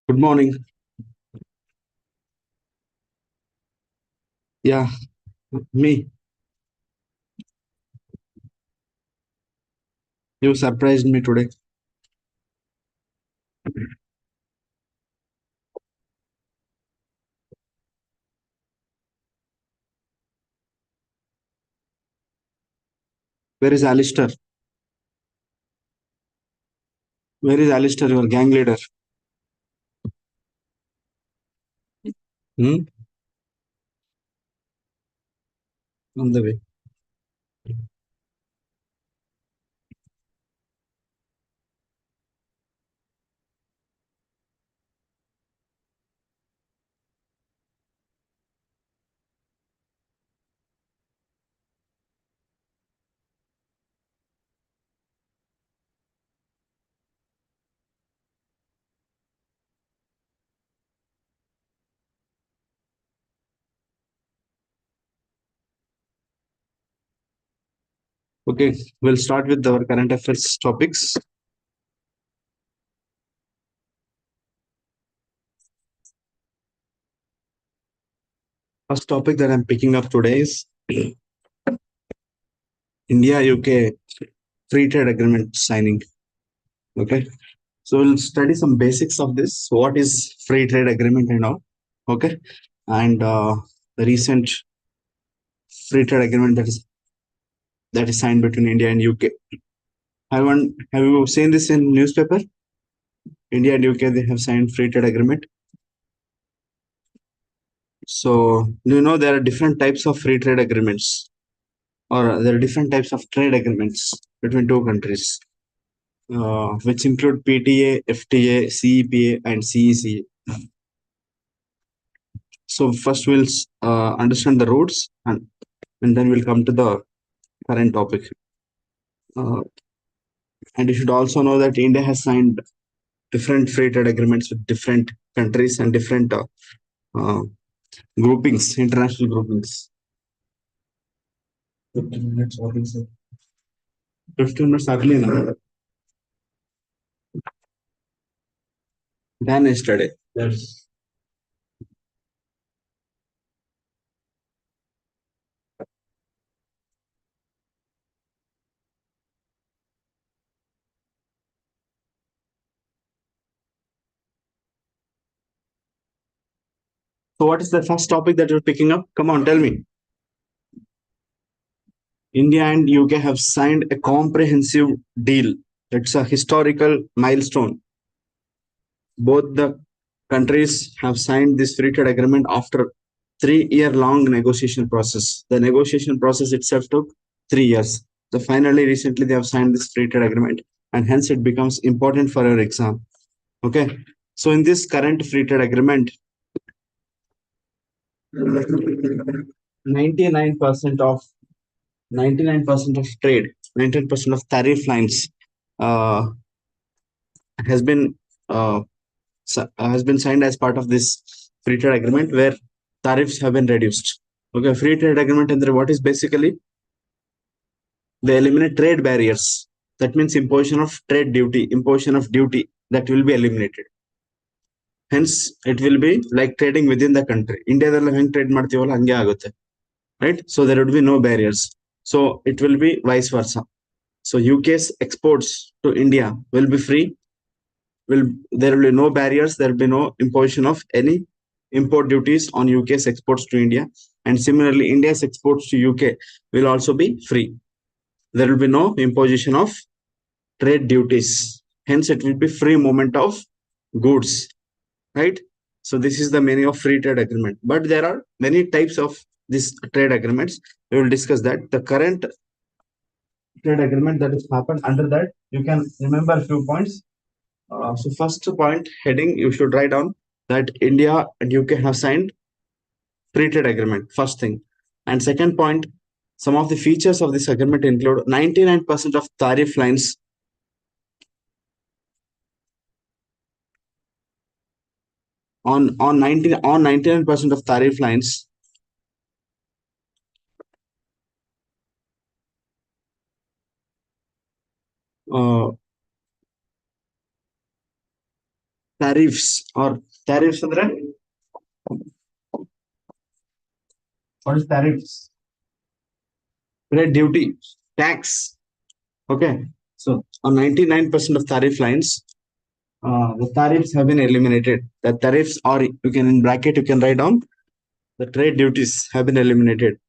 Good morning. Yeah, me. You surprised me today. Where is Alistair? Where is Alistair, your gang leader? Hmm? On the way. Okay, we'll start with our current affairs topics. First topic that I'm picking up today is India UK free trade agreement signing. Okay, so we'll study some basics of this. What is free trade agreement and all? Okay, and the recent free trade agreement that is signed between India and UK. Have you seen this in newspaper? India and UK they have signed free trade agreement. So do you know there are different types of free trade agreements, or there are different types of trade agreements between two countries, which include PTA, FTA, CEPA, and CECA. So first we'll understand the rules, and then we'll come to the current topic. Uh, and you should also know that India has signed different free trade agreements with different countries and different uh, groupings, international groupings. 15 minutes, what is it? 15 minutes early now than yesterday. Yes. So, what is the first topic that you're picking up? Come on, tell me. India and UK have signed a comprehensive deal. It's a historical milestone. Both the countries have signed this free trade agreement after 3 year long negotiation process. The negotiation process itself took 3 years. So finally, recently they have signed this free trade agreement, and hence it becomes important for your exam. Okay. So in this current free trade agreement, 99% of 99% of trade, 99% of tariff lines uh, has been has been signed as part of this free trade agreement, where tariffs have been reduced. Okay, free trade agreement and what is basically they eliminate trade barriers. That means imposition of duty that will be eliminated. Hence, it will be like trading within the country. ಇಂಡಿಯಾದಲ್ಲಿ ಹೆಂಗ್ trade ಮಾಡ್ತೀವಲ್ಲ ಹಂಗೆ ಆಗುತ್ತೆ, right? So there would be no barriers. So it will be vice versa. So UK's exports to India will be free. There will be no barriers. There will be no imposition of any import duties on UK's exports to India. And similarly, India's exports to UK will also be free. There will be no imposition of trade duties. Hence, it will be free movement of goods, right? So this is the meaning of free trade agreement. But there are many types of these trade agreements. We will discuss that. The current trade agreement that has happened under that, you can remember a few points. So first point heading, you should write down that India and UK have signed free trade agreement. First thing, and second point, some of the features of this agreement include 99% of tariff lines on 99% of tariff lines. Uh, tariffs or tariffs andre what is tariffs? Right, duty, tax. Okay, so on 99% of tariff lines, the tariffs have been eliminated. The tariffs, or you can in bracket you can write down the trade duties have been eliminated.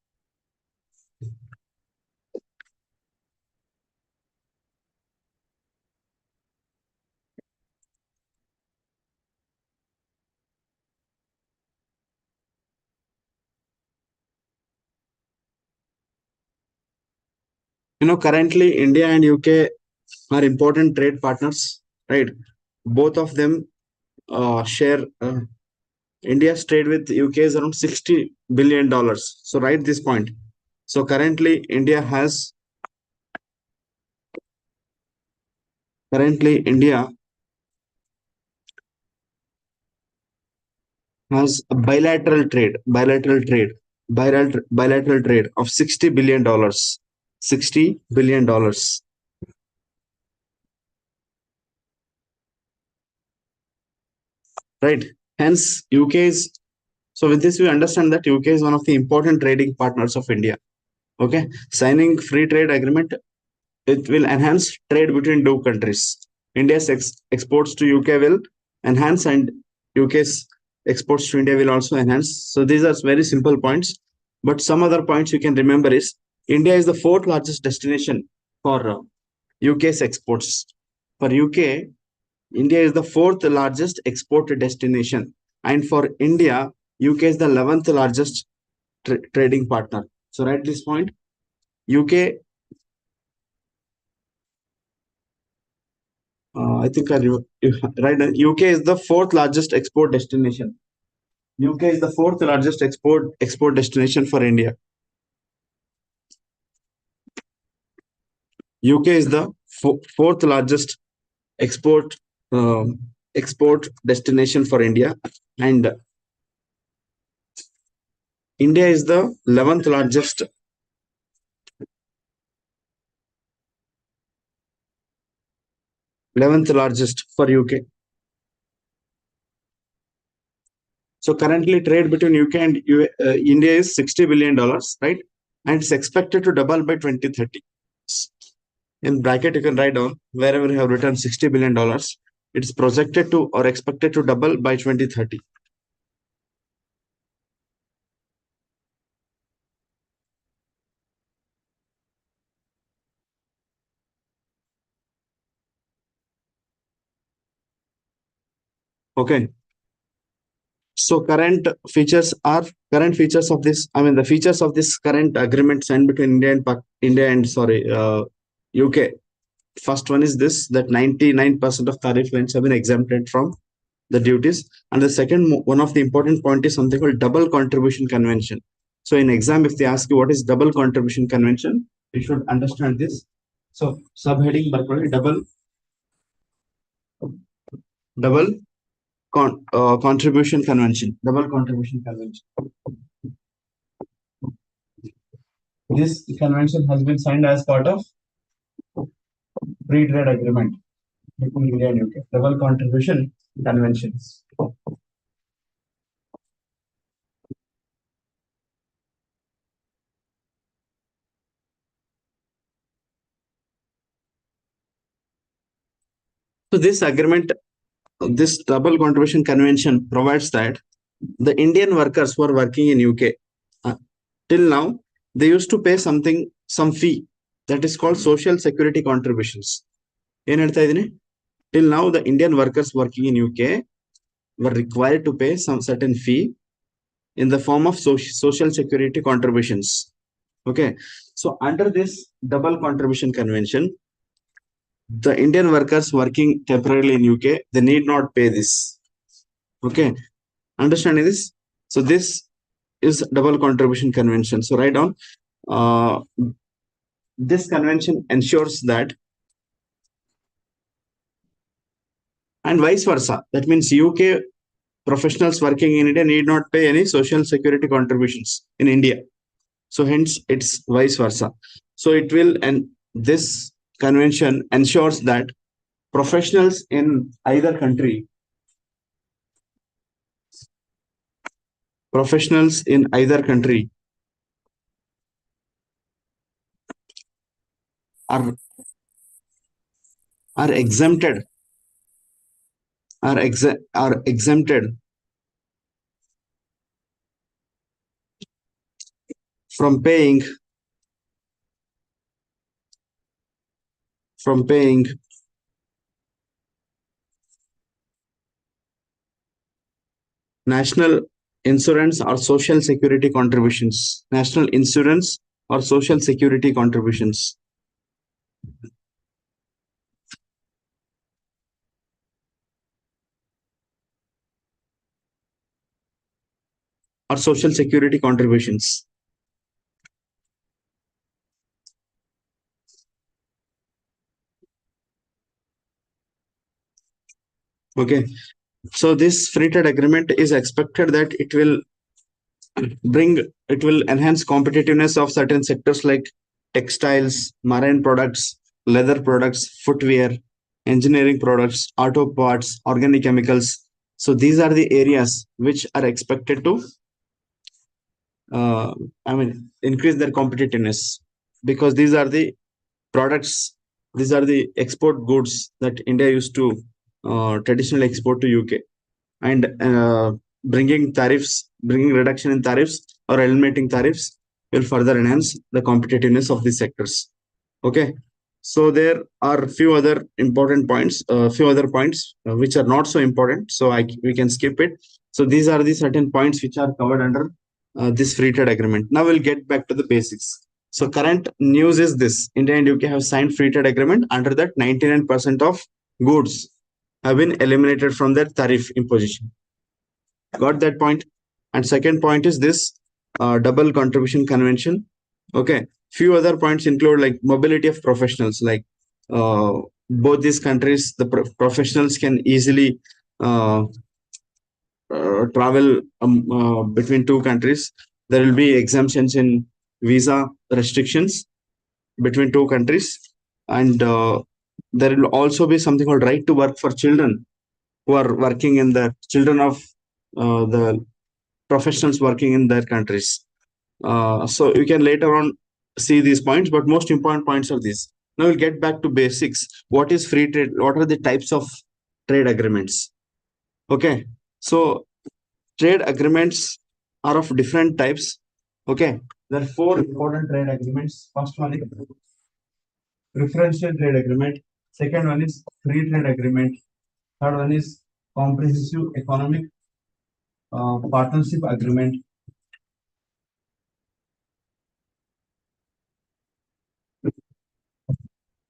Currently India and UK are important trade partners, right? Both of them share. India's trade with UK is around $60 billion. So write this point. So currently India has a bilateral trade of $60 billion. $60 billion, right? Hence, UK is so with this we understand that UK is one of the important trading partners of India. Okay, signing free trade agreement, it will enhance trade between two countries. India's exports to UK will enhance, and UK's exports to India will also enhance. So these are very simple points. But some other points you can remember is India is the fourth largest destination for UK's exports. For UK, India is the fourth largest export destination. And for India, UK is the 11th largest trading partner. So write this point. UK, I think right. UK is the fourth largest export destination. UK is the fourth largest export destination for India. UK is the fourth largest export export destination for India, and India is the 11th largest for UK. So currently trade between UK and India is $60 billion, right? And it's expected to double by 2030. In bracket, you can write down wherever you have written $60 billion. It's projected to or expected to double by 2030. Okay. So current features of this. I mean, the features of this current agreement signed between India and UK. First one is this, that 99% of tariff lines have been exempted from the duties. And the second one of the important point is something called double contribution convention. So in exam, if they ask you what is double contribution convention, you should understand this. So subheading double contribution convention. Double contribution convention. This convention has been signed as part of free trade agreement between India and UK. Double contribution conventions. So this double contribution convention provides that the Indian workers who are working in UK, till now, they used to pay some fee that is called social security contributions. Till now, the Indian workers working in UK were required to pay some certain fee in the form of social security contributions. Okay, so under this double contribution convention, the Indian workers working temporarily in UK, they need not pay this. Okay, understanding this? So this is double contribution convention. So write down, this convention ensures that, and vice versa. That means UK professionals working in India need not pay any social security contributions in India. So hence it's vice versa. So it will, and this convention ensures that professionals in either country professionals in either country are are exempted are exempted from paying national insurance or social security contributions. National insurance or social security contributions or social security contributions. Okay. So this free trade agreement is expected that bring it will enhance competitiveness of certain sectors like textiles, marine products, leather products, footwear, engineering products, auto parts, organic chemicals. So these are the areas which are expected to uh, increase their competitiveness, because these are the products, these are the export goods that India used to traditionally export to UK. And bringing reduction in tariffs or eliminating tariffs will further enhance the competitiveness of these sectors. Okay. So there are few other important points, few other points which are not so important. So we can skip it. So these are the certain points which are covered under this free trade agreement. Now we'll get back to the basics. So current news is this: India and UK have signed free trade agreement. Under that, 99% of goods have been eliminated from their tariff imposition. Got that point? And second point is this double contribution convention. Okay. Few other points include like mobility of professionals. Like both these countries, the professionals can easily uh, travel between two countries. There will be exemptions in visa restrictions between two countries, and there will also be something called right to work for children who are working in the children of the professionals working in their countries. So you can later on see these points, but most important points are these. Now we'll get back to basics. What is free trade? What are the types of trade agreements? Okay, so trade agreements are of different types. Okay, there are four important trade agreements. First one is preferential trade agreement. Second one is free trade agreement. Third one is comprehensive economic partnership agreement.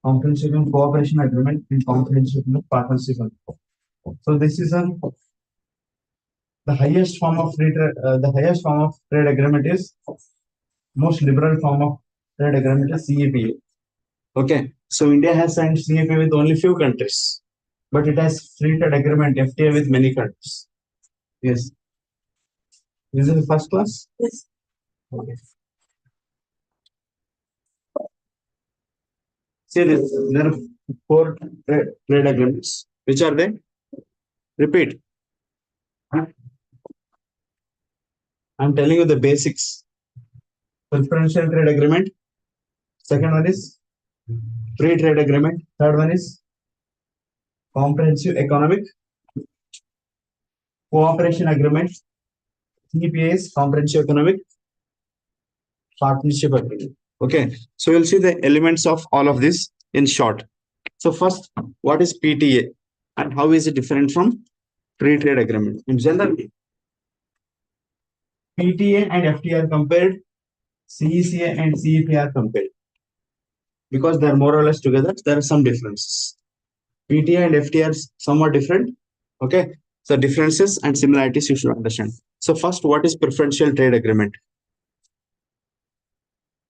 Comprehensive and cooperation agreement and comprehensive and partnership agreement. So this is the highest form of the highest form of trade agreement is most liberal form of trade agreement is CEPA. Okay, so India has signed CEPA with only few countries, but it has free trade agreement FTA with many countries. Yes, is it the first class? Yes. Okay. See this, there are four trade agreements. Which are they? Repeat. I'm telling you the basics. Preferential trade agreement. Second one is free trade agreement. Third one is comprehensive economic cooperation agreement. CPA is comprehensive economic partnership agreement. Okay, so we'll see the elements of all of this in short. So first, what is PTA and how is it different from free trade agreement? In general, PTA and FTA are compared, CECA and CEPA are compared. Because they're more or less together, there are some differences. PTA and FTA are somewhat different. Okay, so differences and similarities you should understand. So first, what is preferential trade agreement?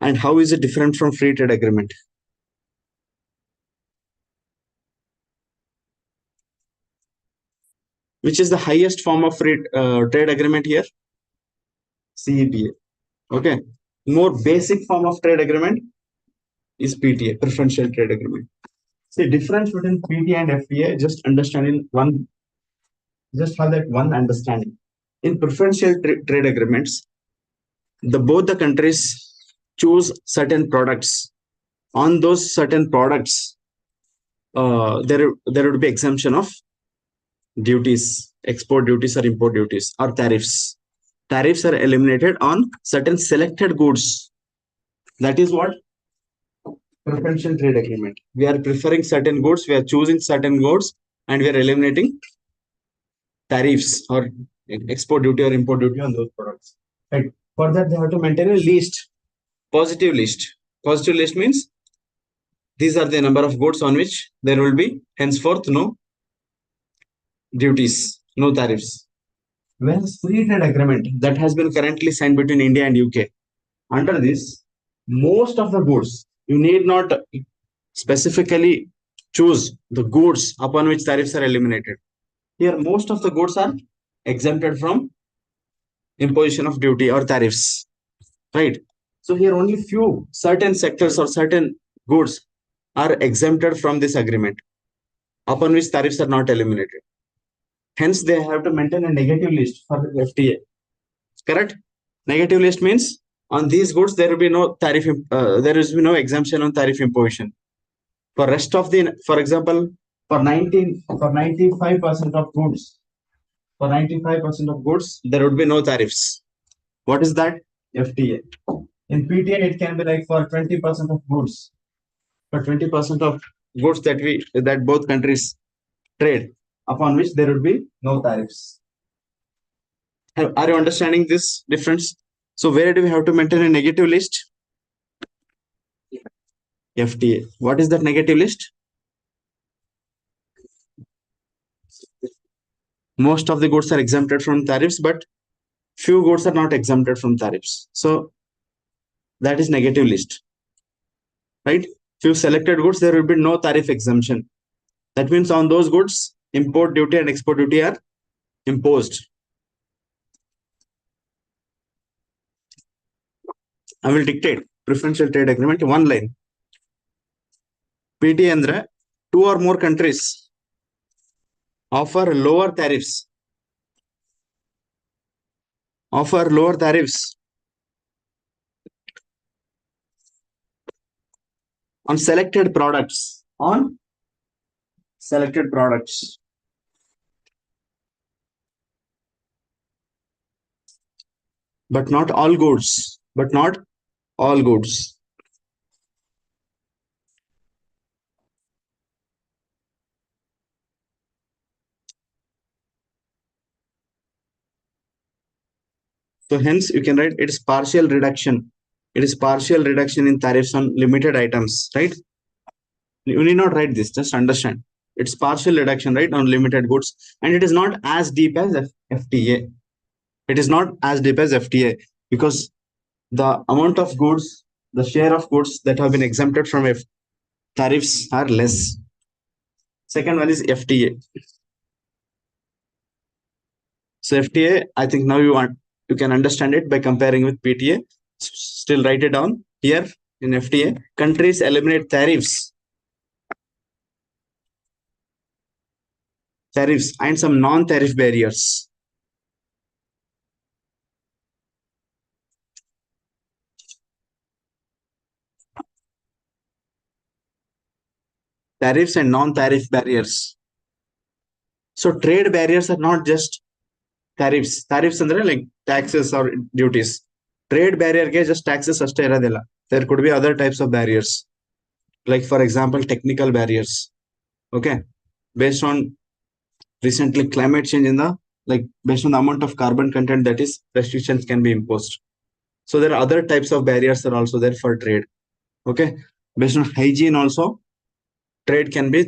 And how is it different from free trade agreement? Which is the highest form of free trade agreement here? CEPA. Okay. More basic form of trade agreement is PTA, preferential trade agreement. See, difference between PTA and FTA, just understanding one, just have that one understanding. In preferential trade agreements, both the countries choose certain products. On those certain products, there would be exemption of duties, export duties or import duties or tariffs. Tariffs are eliminated on certain selected goods. That is what preferential trade agreement. We are preferring certain goods, we are choosing certain goods, and we are eliminating tariffs or export duty or import duty on those products. Right. For that, they have to maintain a list, positive list. Positive list means these are the number of goods on which there will be henceforth no duties, no tariffs. Whereas free trade agreement that has been currently signed between India and UK, under this, most of the goods, you need not specifically choose the goods upon which tariffs are eliminated. Here, most of the goods are exempted from imposition of duty or tariffs, right? So here only few certain sectors or certain goods are exempted from this agreement upon which tariffs are not eliminated. Hence, they have to maintain a negative list for the FTA. Correct? Negative list means on these goods there will be no tariff. There is no exemption on tariff imposition. For rest of the, for example, for 95% of goods, for 95% of goods, there would be no tariffs. What is that? FTA. In PTA, it can be like for 20% of goods. For 20% of goods that both countries trade, upon which there would be no tariffs. Are you understanding this difference? So where do we have to maintain a negative list? FTA. What is that negative list? Most of the goods are exempted from tariffs, but few goods are not exempted from tariffs. So that is negative list, right? Few selected goods, there will be no tariff exemption. That means on those goods, import duty and export duty are imposed. I will dictate preferential trade agreement one line. PTA andre 2 or more countries offer lower tariffs on selected products, but not all goods, So hence you can write it is partial reduction. It is partial reduction in tariffs on limited items, right? You need not write this, just understand. It's partial reduction, right, on limited goods, and it is not as deep as FTA. It is not as deep as FTA because the amount of goods, the share of goods that have been exempted from tariffs are less. Second one is FTA. So FTA, I think now you can understand it by comparing with PTA. Still write it down here in FTA. Countries eliminate tariffs and some non-tariff barriers. Tariffs and non-tariff barriers. So trade barriers are not just tariffs. Tariffs andre like taxes or duties. Trade barrier ke just taxes ಅಷ್ಟೇ ಇರೋದಿಲ್ಲ. There could be other types of barriers. Like for example, technical barriers. Okay. Based on recently climate change based on the amount of carbon content, that is restrictions can be imposed. So there are other types of barriers that are also there for trade. Okay. Based on hygiene also, trade can be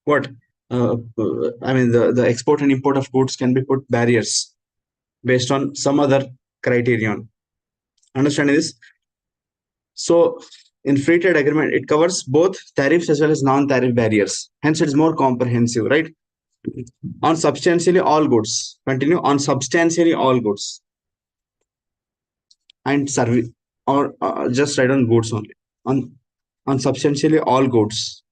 what? I mean, the export and import of goods can be put barriers based on some other criterion. Understanding this? So in free trade agreement, it covers both tariffs as well as non-tariff barriers. Hence, it's more comprehensive, right? On substantially all goods. Continue. On substantially all goods and service, or just write on goods only. On substantially all goods.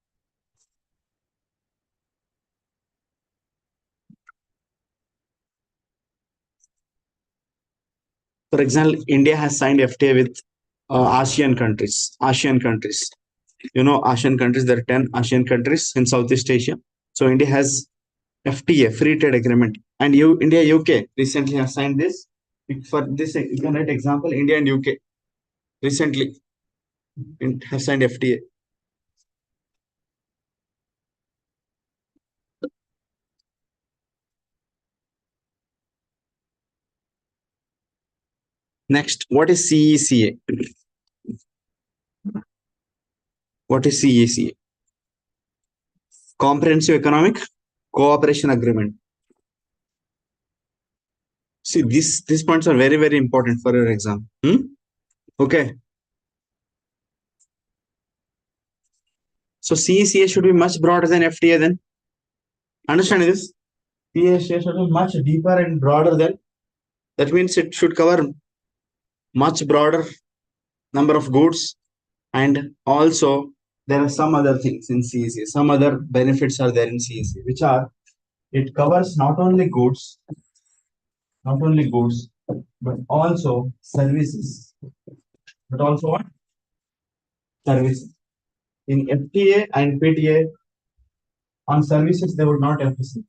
For example, India has signed FTA with ASEAN countries. ASEAN countries. ASEAN countries. There are 10 ASEAN countries in Southeast Asia. So India has FTA, free trade agreement, and India UK recently have signed this. For this, you can write example: India and UK recently have signed FTA. Next, what is CECA? What is CECA? Comprehensive Economic Cooperation Agreement. See, these points are very, very important for your exam. Okay. So CECA should be much broader than FTA then. Understand this? CECA should be much deeper and broader than. That means it should cover much broader number of goods, and also there are some other things in CECA. Some other benefits are there in CECA, which are it covers not only goods, but also services. But also what? Services. In FTA and PTA, on services they would not emphasize.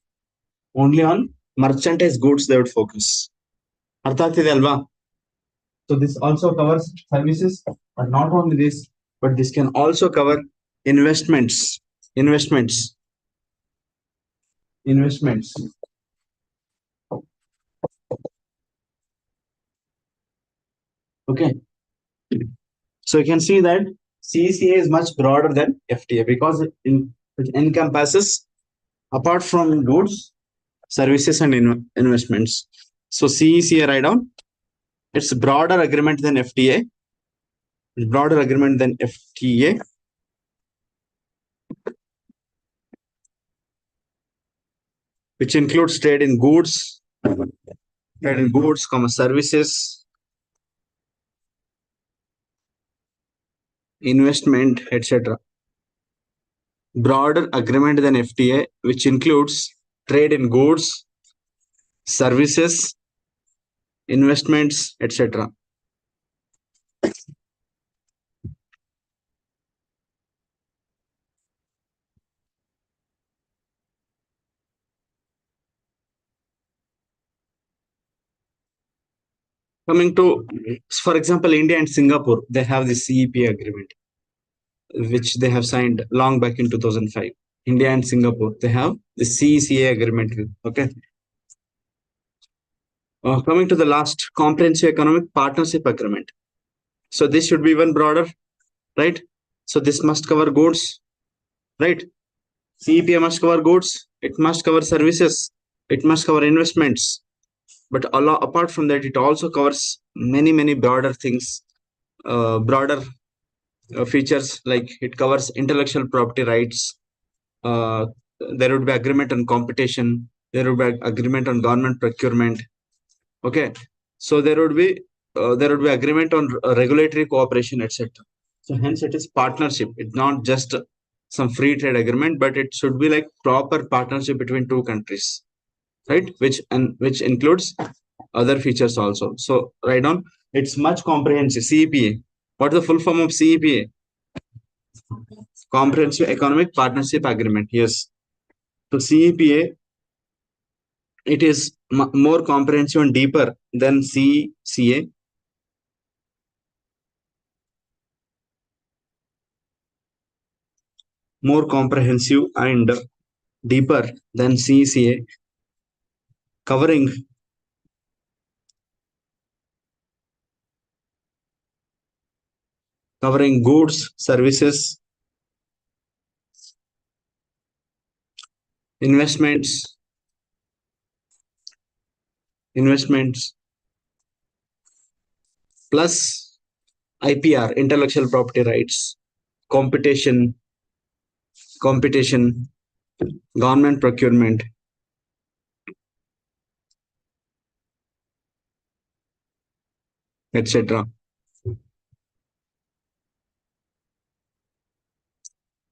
Only on merchandise goods they would focus. Artha ಆಗ್ತಿದೆ ಅಲ್ವಾ? So this also covers services, but not only this, but this can also cover investments. Okay. So you can see that CECA is much broader than FTA because it encompasses, apart from goods, services, and investments. So CECA, write down, it's broader agreement than FTA. Which includes trade in goods, services, investment, etc. Broader agreement than FTA, which includes trade in goods, services, investments, etc. Coming to, for example, India and Singapore, they have the CEPA agreement, which they have signed long back in 2005. India and Singapore, they have the CECA agreement. Okay. Coming to the last, Comprehensive Economic Partnership Agreement. So this should be even broader, right? So this must cover goods, right? CEPA must cover goods, it must cover services, it must cover investments. But apart from that, it also covers many broader things, broader features, like it covers intellectual property rights. There would be agreement on competition. There would be agreement on government procurement. Okay, so there would be agreement on regulatory cooperation, etc. So hence it is partnership. It's not just some free trade agreement, but it should be like proper partnership between two countries, right? Which includes other features also. So write down, it's much comprehensive. CEPA. What is the full form of CEPA? Comprehensive Economic Partnership Agreement. Yes. So CEPA, it is more comprehensive and deeper than CECA. More comprehensive and deeper than CECA, covering goods, services, investments, plus IPR, intellectual property rights, competition, government procurement, etc.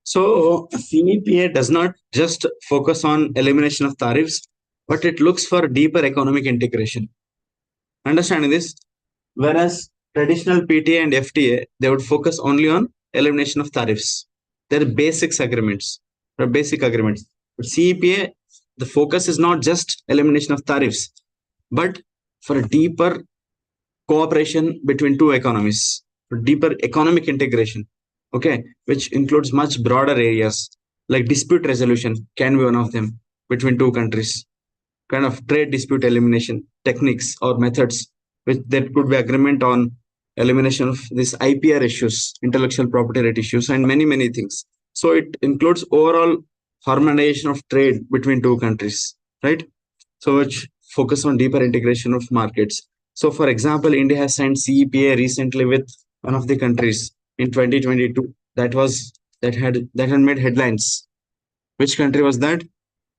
So CEPA does not just focus on elimination of tariffs, but it looks for deeper economic integration. Understand this? Whereas traditional PTA and FTA, they would focus only on elimination of tariffs. They're basics agreements, or basic agreements. But CEPA, the focus is not just elimination of tariffs, but for a deeper cooperation between two economies, for deeper economic integration, okay, which includes much broader areas like dispute resolution can be one of them between two countries, kind of trade dispute elimination techniques or methods, which there could be agreement on elimination of these IPR issues, intellectual property right issues, and many things. So it includes overall harmonization of trade between two countries, right? So which focus on deeper integration of markets. So for example, India has signed CEPA recently with one of the countries in 2022. That had made headlines. Which country was that?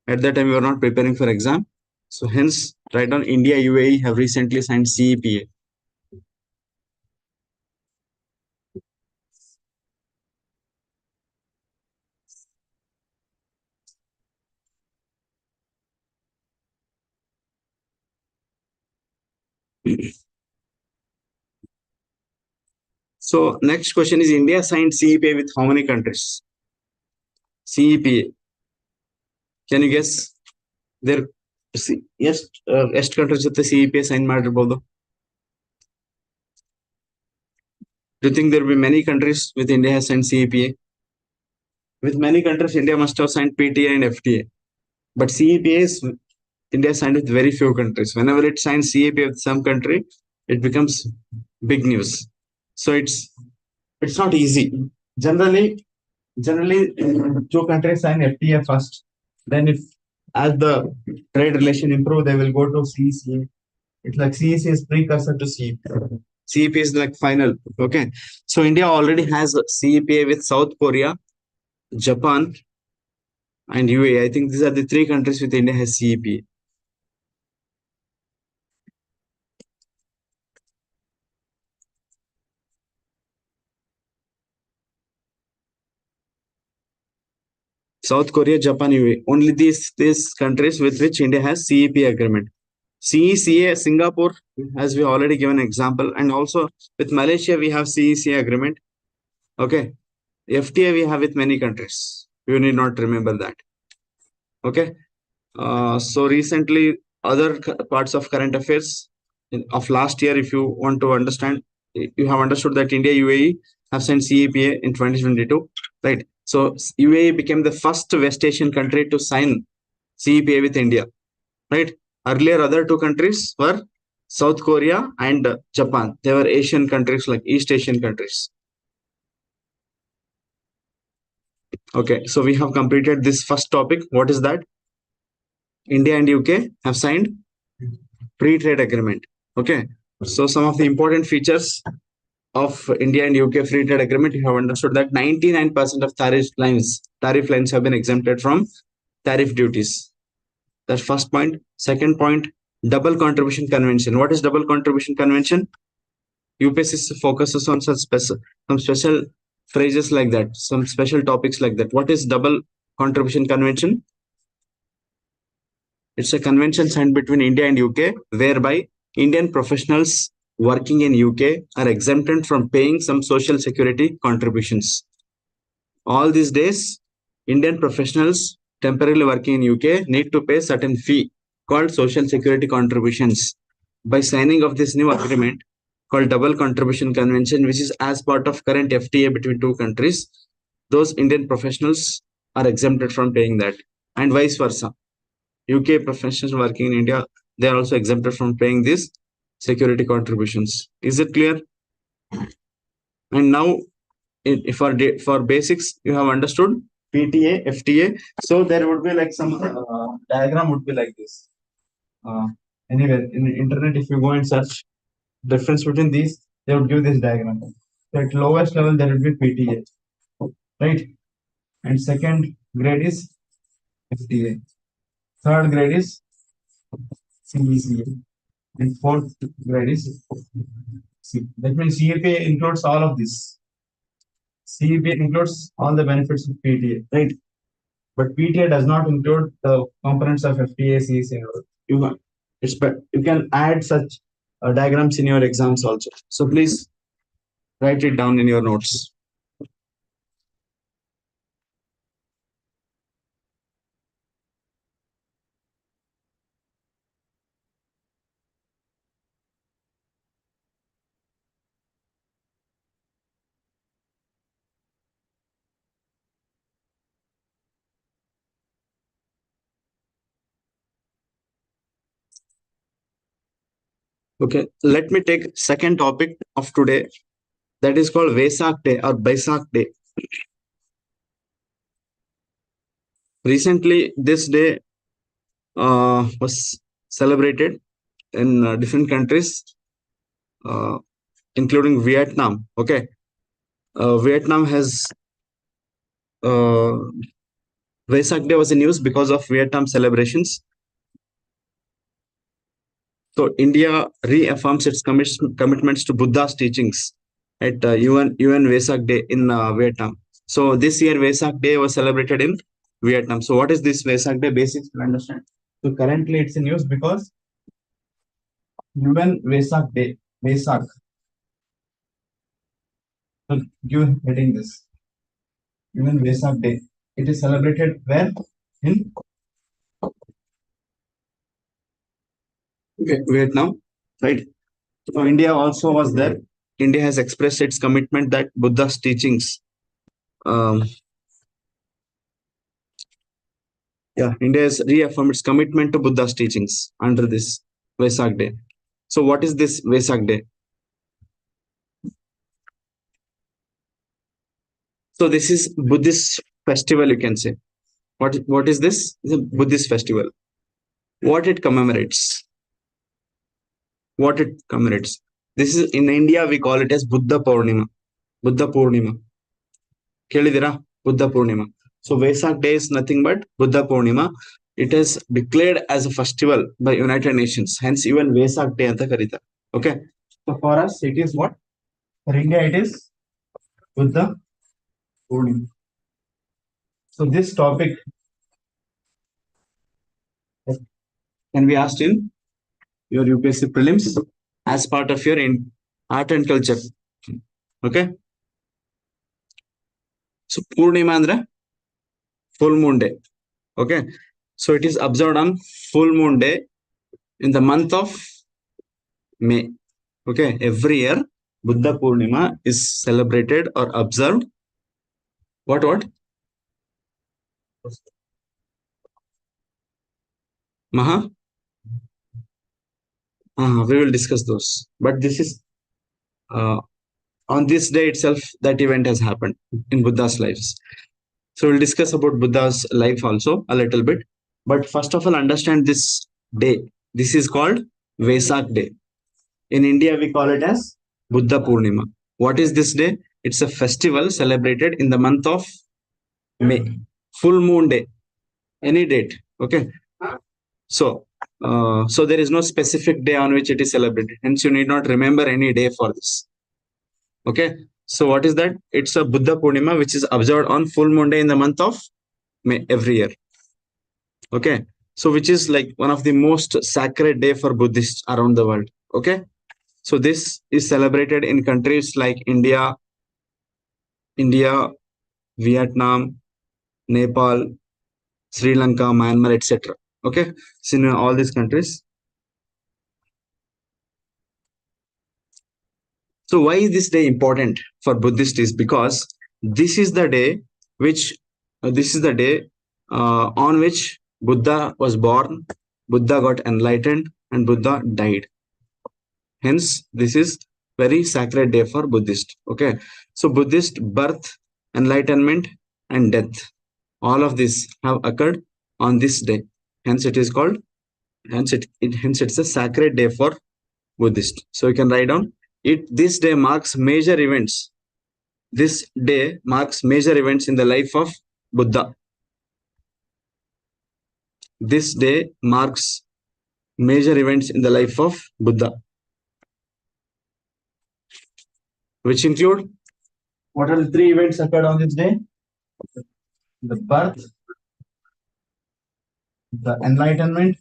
At that time, we were not preparing for exam. So hence, right on, India, UAE have recently signed CEPA. So next question is, India signed CEPA with how many countries? CEPA. Can you guess? There, yes, ಎಷ್ಟು countries ಜೊತೆ CEPA sign ಮಾಡಿರ್ಬೋದು? Do you think there will be many countries with India has signed CEPA? With many countries, India must have signed PTA and FTA. But CEPA is India signed with very few countries. Whenever it signs CEPA with some country, it becomes big news. So it's not easy. Generally, two countries sign FTA first. Then, if as the trade relation improve, they will go to CECA. It's like CECA is precursor to CEPA. CEPA is like final. Okay. So India already has a CEPA with South Korea, Japan, and UAE. I think these are the three countries with India has CEPA. South Korea, Japan, UAE. Only these countries with which India has CEP agreement. CECA, Singapore, as we already given example, and also with Malaysia we have CECA agreement. Okay, FTA we have with many countries. You need not remember that. Okay, so recently other parts of current affairs of last year, if you want to understand, you have understood that India, UAE have signed CEPA in 2022, right? So UAE became the first West Asian country to sign CEPA with India, right? Earlier, other two countries were South Korea and Japan. They were Asian countries, like East Asian countries. Okay, so we have completed this first topic. What is that? India and UK have signed free trade agreement. Okay, so some of the important features of India and UK free trade agreement, you have understood that 99% of tariff lines have been exempted from tariff duties. That's first point. Second point, double contribution convention. What is double contribution convention? UPSC focuses on some special phrases like that, some special topics like that. What is double contribution convention? It's a convention signed between India and UK whereby Indian professionals working in UK are exempted from paying some social security contributions. All these days, Indian professionals temporarily working in UK need to pay certain fee called social security contributions. By signing of this new agreement called double contribution convention, which is as part of current FTA between two countries, those Indian professionals are exempted from paying that, and vice versa. UK professionals working in India, they are also exempted from paying these security contributions. Is it clear? And now, for basics, you have understood PTA, FTA. So there would be like some diagram would be like this. Anyway, in the internet, if you go and search difference between these, they would give this diagram. So at lowest level, there would be PTA, right? And second grade is FTA. Third grade is CECA. And fourth grade is C. That means CEPA includes all of this. CEPA includes all the benefits of PTA, right? But PTA does not include the components of FTA, CECA. You can add such diagrams in your exams also. So please write it down in your notes. Okay, let me take second topic of today, that is called Vesak Day or Baisak Day. Recently, this day was celebrated in different countries, uh, including Vietnam. Okay, Vietnam has uh, Vesak Day was in news because of Vietnam celebrations. So India reaffirms its commitments to Buddha's teachings at UN Vesak Day in Vietnam. So this year Vesak Day was celebrated in Vietnam. So what is this Vesak Day? Basics to understand. So currently it's in news because UN Vesak Day, Vesak. So give heading this UN Vesak Day. It is celebrated where? In Vietnam, right? So India also was there. India has expressed its commitment that Buddha's teachings. Um, India has reaffirmed its commitment to Buddha's teachings under this Vesak Day. So what is this Vesak Day? So this is Buddhist festival, you can say. What is this? It's a Buddhist festival. What it commemorates? What it commemorates? This is in India we call it as Buddha Purnima. Buddha Purnima. ಕೇಳಿದಿರಾ Buddha Purnima. So Vesak Day is nothing but Buddha Purnima. It is declared as a festival by United Nations. Hence even Vesak Day anta karita. Okay. So for us it is what? For India it is Buddha Purnima. So this topic can be asked in your UPSC prelims as part of your art and culture. Okay. So Purnima andre full moon day. Okay. So it is observed on full moon day in the month of May. Okay. Every year Buddha Purnima is celebrated or observed. What? Maha? We will discuss those. But this is uh, on this day itself that event has happened in Buddha's lives. So we'll discuss about Buddha's life also a little bit. But first of all, understand this day. This is called Vesak Day. In India, we call it as Buddha Purnima. What is this day? It's a festival celebrated in the month of May. Full moon day. Any date. Okay. So there is no specific day on which it is celebrated. Hence, you need not remember any day for this. Okay. So what is that? It's a Buddha Purnima, which is observed on full moon day in the month of May every year. Okay. So which is like one of the most sacred day for Buddhists around the world. Okay. So this is celebrated in countries like India, Vietnam, Nepal, Sri Lanka, Myanmar, etc. Okay. So in all these countries. So why is this day important for Buddhists? Is because this is the day which this is the day on which Buddha was born, Buddha got enlightened, and Buddha died. Hence, this is very sacred day for Buddhist. Okay, so Buddhist birth, enlightenment, and death, all of this have occurred on this day. Hence, it is called. Hence it's a sacred day for Buddhist. So you can write down it. This day marks major events. This day marks major events in the life of Buddha. This day marks major events in the life of Buddha, which include what are the three events occurred on this day? The birth, the enlightenment,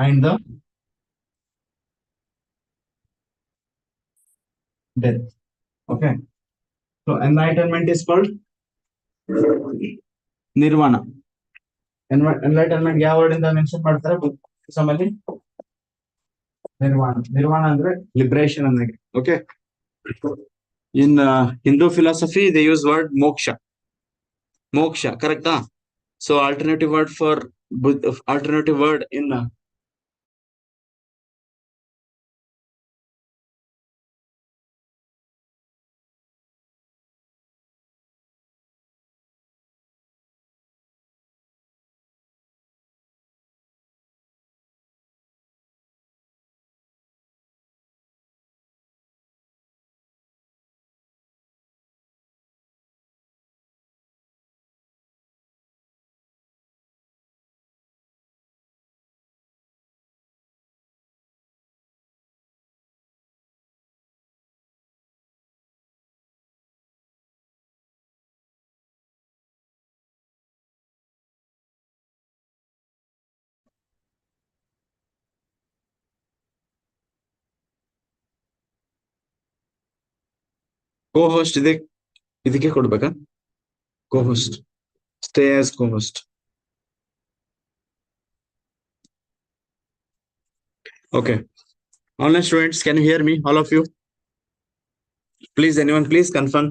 and the death. Okay. So enlightenment is called nirvana. Enlightenment ಯಾವ word ಇಂದ mention ಮಾಡ್ತಾರೆ ಬುದ್ಧಿಸಮಲ್ಲಿ? ನಿರ್ವಾಣ. ನಿರ್ವಾಣ ಅಂದ್ರೆ liberation ಅನ್ನಂಗೆ. Okay. In Hindu philosophy, they use word moksha. Moksha, correct? So alternative word for alternative word in co-host ಇದಕ್ಕೆ ಕೊಡ್ಬೇಕಾ? Co-host. Stay as co-host. Okay. Online students, can you hear me? All of you? Please, anyone, please confirm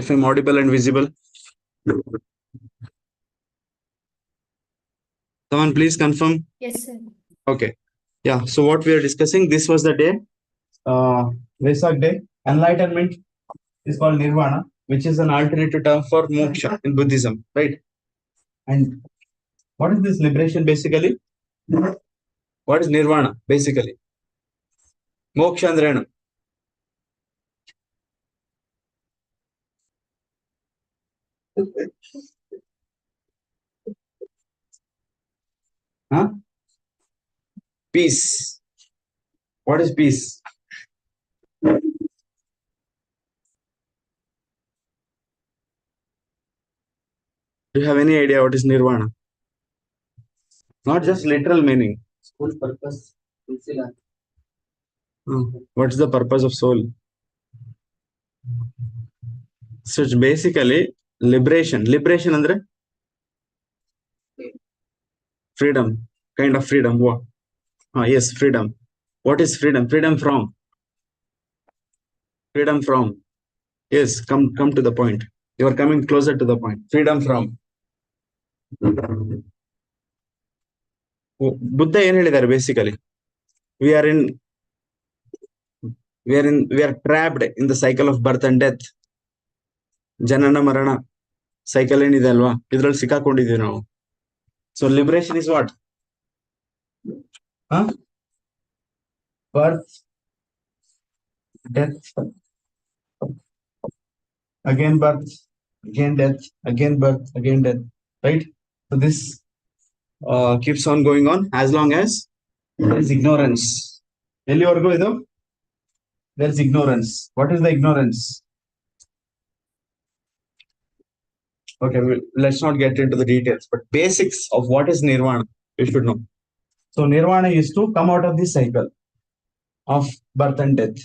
if I'm audible and visible. Someone please confirm. Yes, sir. Okay. Yeah. So what we are discussing, this was the day, Vesak day. Enlightenment is called nirvana, which is an alternative term for moksha in Buddhism, right? And what is this liberation basically? What is nirvana basically? Moksha ಅಂದ್ರೆ ಏನು? Huh? Peace. What is peace? Do you have any idea what is nirvana? Not just literal meaning. School purpose. What's the purpose of soul? So it's basically liberation. Liberation andre freedom, kind of freedom. What? Yes, freedom. What is freedom? Freedom from. Freedom from. Yes, come to the point. You are coming closer to the point. Freedom from. Buddha ಏನ್ ಹೇಳಿದ್ದಾರೆ basically? we are trapped in the cycle of birth and death. ಜನನ ಮರಣ cycle ಏನಿದೆ ಅಲ್ವಾ, ಇದ್ರಲ್ಲಿ ಸಿಕ್ಕಾಕೊಂಡಿದೀವಿ ನಾವು. So liberation is what? Birth, death, again birth, again death, again birth, again death, right? So this keeps on going on as long as there is ignorance. ಎಲ್ಲಿವರೆಗೂ ಇದು? There is ignorance. What is the ignorance? Okay, let's not get into the details, but basics of what is nirvana you should know. So nirvana is to come out of this cycle of birth and death,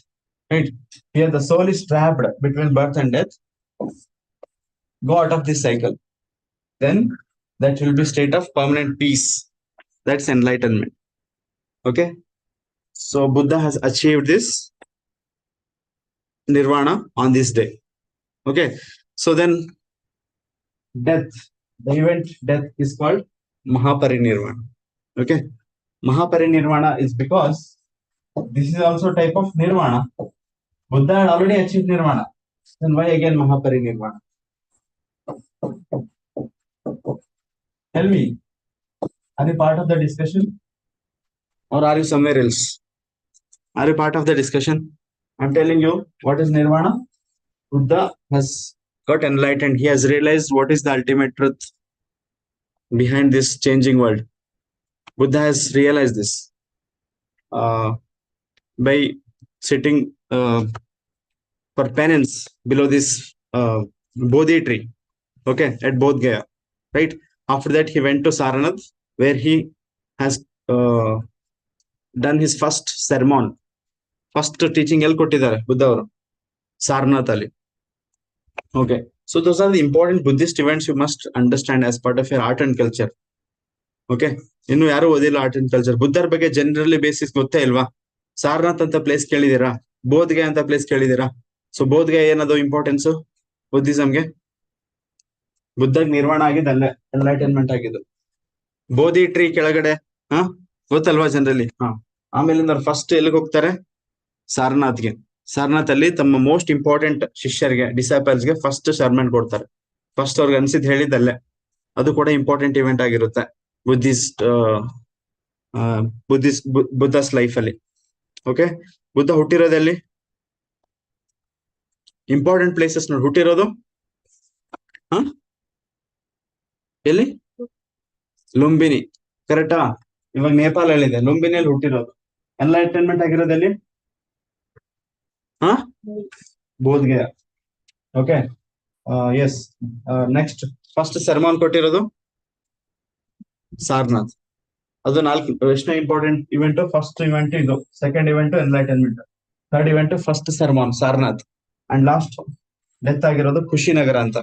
right? Here the soul is trapped between birth and death. Go out of this cycle, then that will be state of permanent peace. That's enlightenment. Okay, so Buddha has achieved this nirvana on this day. Okay, so then death, the event death is called Mahaparinirvana. Okay, Mahaparinirvana is because this is also type of nirvana. Buddha had already achieved nirvana. Then why again Mahaparinirvana? Tell me, are you part of the discussion? Or are you somewhere else? Are you part of the discussion? I'm telling you what is nirvana. Buddha has got enlightened. He has realized what is the ultimate truth behind this changing world. Buddha has realized this by sitting for penance below this Bodhi tree, okay, at Bodh Gaya, right? After that, he went to Saranath, where he has uh, done his first sermon, first teaching ಎಲ್ಲಿ ಕೊಟ್ಟಿದ್ದಾರೆ ಬುದ್ಧ ಅವರು? ಸಾರನಾಥ್ ಅಲ್ಲಿ. Okay, so those are the important Buddhist events you must understand as part of your art and culture. Okay, ಇನ್ನು ಯಾರು ಓದಿಲ್ಲ art and culture. ಬುದ್ಧರ ಬಗ್ಗೆ generally basis ಗೊತ್ತೇ ಇಲ್ವಾ? ಸಾರನಾಥ್ ಅಂತ ಪ್ಲೇಸ್ ಕೇಳಿದೀರಾ? ಬೋಧ್ಗೆ ಅಂತ ಪ್ಲೇಸ್ ಕೇಳಿದೀರಾ? ಸೊ ಬೋಧ್ಗೆ ಏನದು ಇಂಪಾರ್ಟೆನ್ಸ್ ಬುದ್ಧಿಸಂಗೆ? ಬುದ್ಧಗ್ ನಿರ್ವಾಣ ಆಗಿದ್ದು ಅಲ್ಲೇ, ಎನ್ಲೈಟನ್ಮೆಂಟ್ ಆಗಿದ್ದು ಬೋಧಿ ಟ್ರೀ ಕೆಳಗಡೆ. ಹಾ, ಗೊತ್ತಲ್ವಾ ಜನರಲಿ? ಹಾ, ಆಮೇಲಿಂದ ಅವ್ರು ಫಸ್ಟ್ ಎಲ್ಲಿಗೆ ಹೋಗ್ತಾರೆ? ಸಾರನಾಥ್ಗೆ. ಸಾರನಾಥ್ ಅಲ್ಲಿ ತಮ್ಮ ಮೋಸ್ಟ್ ಇಂಪಾರ್ಟೆಂಟ್ ಶಿಷ್ಯರಿಗೆ, ಡಿಸೈಪಲ್ಸ್ಗೆ ಫಸ್ಟ್ ಸರ್ಮನ್ ಕೊಡ್ತಾರೆ. ಫಸ್ಟ್ ಅವ್ರಿಗೆ ಅನ್ಸಿದ್ ಹೇಳಿದ್ದಲ್ಲೇ. ಅದು ಕೂಡ ಇಂಪಾರ್ಟೆಂಟ್ ಇವೆಂಟ್ ಆಗಿರುತ್ತೆ ಬುದ್ಧಿಸ್ಟ್ ಬುದ್ಧಸ್ ಲೈಫ್ ಅಲ್ಲಿ. ಓಕೆ, ಬುದ್ಧ ಹುಟ್ಟಿರೋದಲ್ಲಿ ಇಂಪಾರ್ಟೆಂಟ್ ಪ್ಲೇಸಸ್ ನೋಡಿ. ಹುಟ್ಟಿರೋದು ಎಲ್ಲಿ? ಲುಂಬಿನಿ, ಕರೆಕ್ಟಾ? ಇವಾಗ ನೇಪಾಳ ಹೇಳಿದೆ, ಲುಂಬಿನಿಯಲ್ಲಿ ಹುಟ್ಟಿರೋದು. ಎನ್ಲೈಟನ್ಮೆಂಟ್ ಆಗಿರೋದಲ್ಲಿ Bodhgaya. Okay, yes. Next first sermon ಕೊಟ್ಟಿರೋದು ಸಾರನಾಥ್. ಅದು ನಾಲ್ಕು ಎಷ್ಟನೇ ಇಂಪಾರ್ಟೆಂಟ್ ಇವೆಂಟ್? ಫಸ್ಟ್ ಇವೆಂಟ್ ಇದು, second event enlightenment, third event first sermon Sarnath, and last death ಆಗಿರೋದು ಖುಷಿನಗರ ಅಂತ.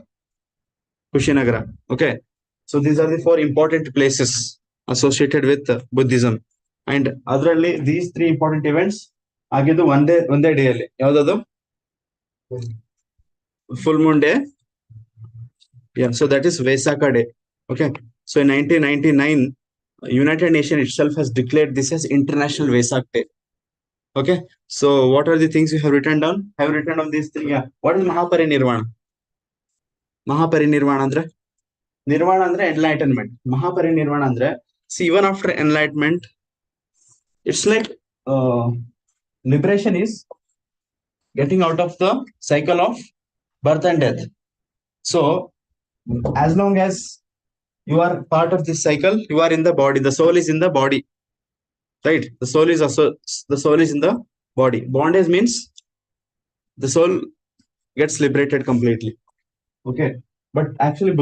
Kushinagar. Okay, so these are the 4 important places associated with Buddhism. And ಅದರಲ್ಲಿ these 3 important events ಆಗಿದ್ದು ಒಂದೇ ಡೇ ಅಲ್ಲಿ. ಯಾವ್ದದು? Full moon day. So that is Vesak day. Okay, so in 1999 United Nations itself has declared this as International Vesak Day. Okay, so what are the things you have written down? I have written down these three. Yeah. What is Mahaparinirvana? Mahaparinirvana andre nirvana andre enlightenment. Mahaparinirvana andre, see, even after enlightenment, it's like liberation is getting out of the cycle of birth and death. So as long as you are part of this cycle, you are in the body, the soul is in the body, right? The soul is in the body. Bondage means the soul gets liberated completely. Okay, but actually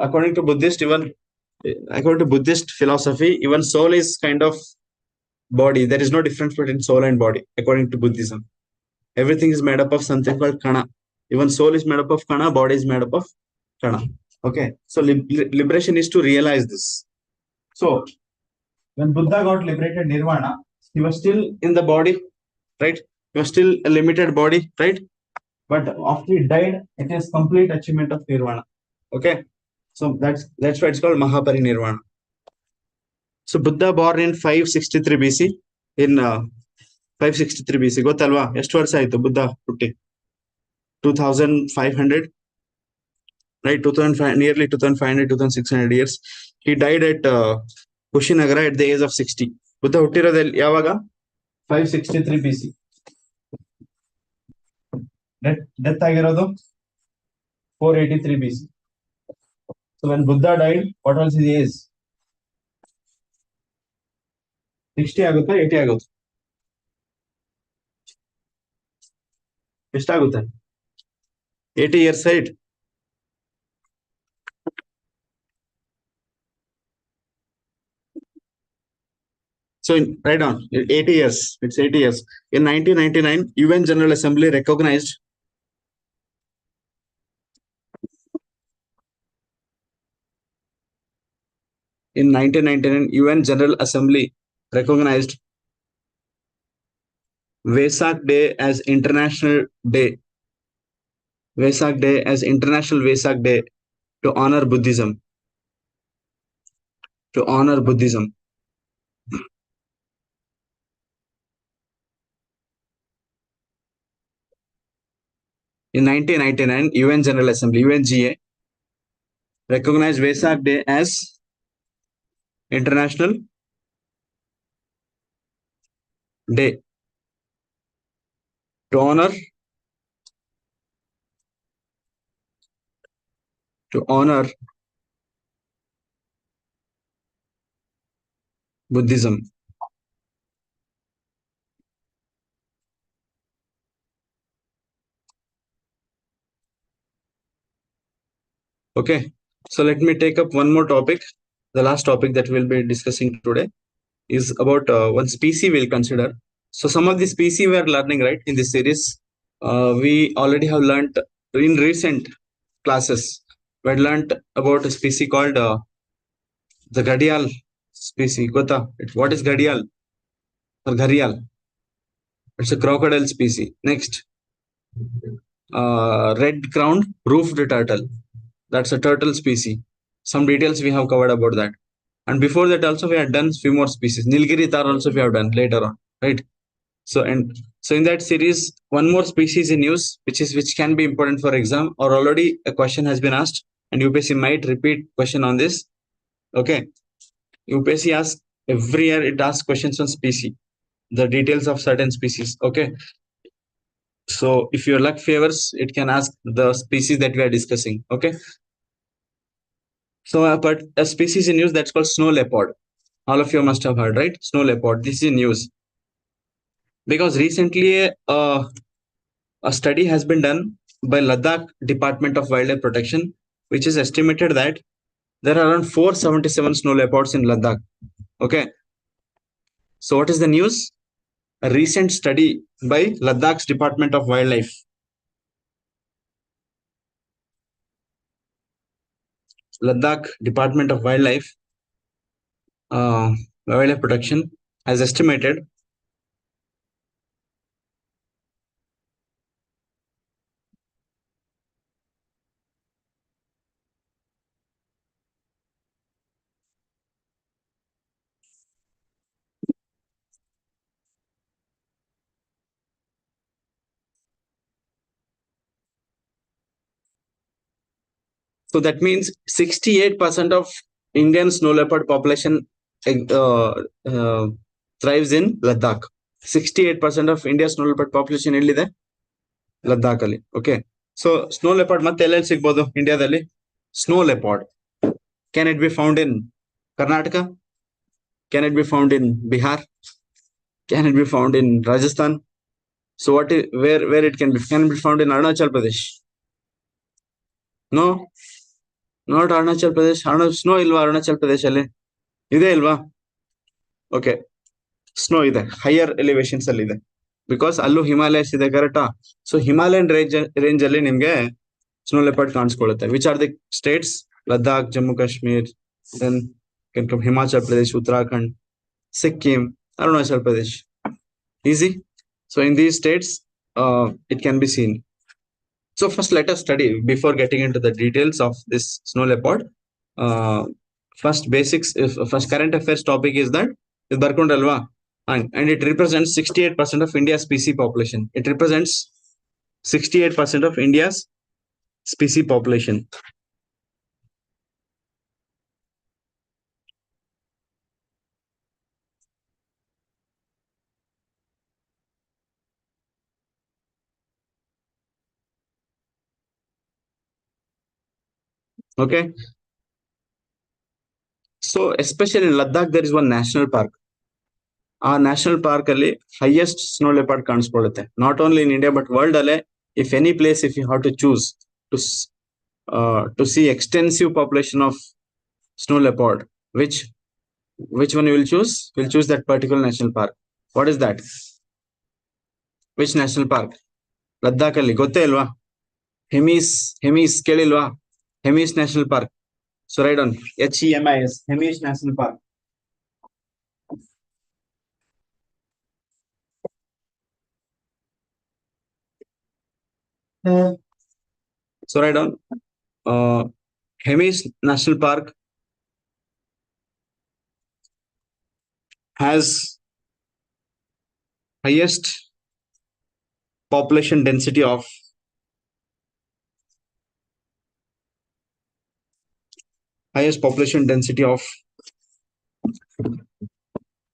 according to Buddhist philosophy, even soul is kind of body. There is no difference between soul and body according to Buddhism. Everything is made up of something called kana. Even soul is made up of kana, body is made up of kana. Okay, so liberation is to realize this. So when Buddha got liberated, nirvana, he was still in the body, right? He was still a limited body, right? But after he died, it is complete achievement of nirvana. Okay, so that's why it's called Mahaparinirvana. So Buddha born in 563 BC. In 563 BC, ಗೊತ್ತಲ್ವಾ? ಎಷ್ಟು ವರ್ಷ ಆಯ್ತು ಬುದ್ಧ ಹುಟ್ಟಿ? 2500, right? 2005, nearly 2500, 2600 years. He died at Kushinagara at the age of 60. Buddha ಹುಟ್ಟಿರೋದಲ್ಲಿ ಯಾವಾಗ? 563 BC. Death ಆಗಿರೋದು 483 BC. So when Buddha died, what was his age? 60 ಆಗುತ್ತಾ 80 ಆಗುತ್ತೆ? ಎಷ್ಟಾಗುತ್ತೆ? 80 years, right? So write down 80 years. It's 80 years. In 1999, UN General Assembly recognized UN General Assembly recognized Vesak Day as International Day. Vesak Day as International Vesak Day to honor Buddhism. To honor Buddhism. In 1999, UN General Assembly, UNGA, recognized Vesak Day as International Day to honor Buddhism. Okay, so let me take up one more topic, the last topic that we'll be discussing today. is about one species we'll consider. So some of the species we are learning right in this series. We already have learnt in recent classes. We had learnt about a species called the Gadial species. Gota, what is Gadial or Gharial? It's a crocodile species. Next, red crowned roofed turtle. That's a turtle species. Some details we have covered about that. And before that also we had done few more species. Nilgiri tar also we have done later on, right? So in that series, one more species in use, which can be important for exam, or already a question has been asked, and UPSC might repeat question on this. Okay, UPSC asks every year, it asks questions on species, the details of certain species. Okay, so if your luck favors, it can ask the species that we are discussing. Okay, so but a species in use that's called snow leopard. All of you must have heard, right? Snow leopard. This is in use because recently a study has been done by Ladakh Department of Wildlife Protection, which is estimated that there are around 477 snow leopards in Ladakh. Okay. So what is the news? A recent study by Ladakh's Department of Wildlife. Ladakh Department of Wildlife Protection has estimated so that means 68% of Indian snow leopard population uh, uh, thrives in Ladakh. 68% of India's snow leopard population ಎಲ್ಲಿದೆ ಲದ್ದಾಖ್ ಅಲ್ಲಿ. Okay, so snow leopard ಮತ್ತೆ ಎಲ್ಲೆಲ್ಲಿ ಸಿಗ್ಬೋದು ಇಂಡಿಯಾದಲ್ಲಿ? Snow leopard can it be found in Karnataka? Can it be found in Bihar? Can it be found in Rajasthan? So what is where it can be found in Arunachal Pradesh? No, not Arunachal Pradesh. Snow ಇಲ್ವಾ ಅರುಣಾಚಲ್ ಪ್ರದೇಶಲ್ಲಿ? ಇದೆ ಇಲ್ವಾ? Okay, snow ಇದೆ, higher elevations ಅಲ್ಲಿ ಇದೆ, because ಅಲ್ಲೂ Himalayas ಇದೆ, ಕರೆಕ್ಟಾ? ಸೊ ಹಿಮಾಲಯನ್ ರೇಂಜ್ ಅಲ್ಲಿ ನಿಮ್ಗೆ ಸ್ನೋ ಲೆಪರ್ಡ್ ಕಾಣಿಸ್ಕೊಳ್ಳುತ್ತೆ. Which are the states? Ladakh, Jammu Kashmir, then Himachal Pradesh, Uttarakhand, Sikkim, Arunachal Pradesh. Easy. So in these states it can be seen. So first let us study before getting into the details of this snow leopard. First basics, first current affairs topic is that is Barkundalwa, and it represents 68% of India's species population. It represents 68% of India's species population. Okay. So especially in Ladakh, there is one national park. ಆ national park ಅಲ್ಲಿ highest snow leopard ಕಾಣಿಸ್ಕೊಳ್ಳುತ್ತೆ. Not only in India but world ಅಲ್ಲೇ. If any place, if you have to choose to see extensive population of snow leopard, which one you will choose? We'll choose that particular national park. What is that? Which national park? Ladakh ಅಲ್ಲಿ. ಗೊತ್ತೇ ಇಲ್ವಾ? ಹೆಮೀಸ್ ಕೇಳಿಲ್ವಾ? Hemis national park. So write on HEMIS, Hemis national park. So write down Hemis National Park has highest population density of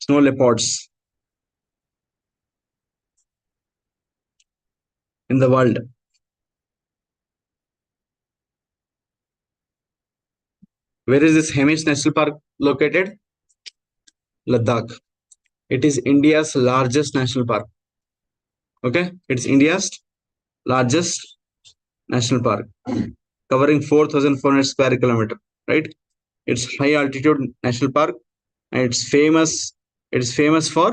snow leopards in the world. Where is this Hemis National Park located? Ladakh. It is India's largest national park. Okay, it's India's largest national park, covering 4,400 square kilometer. Right, it's high altitude national park, and it's famous. It is famous for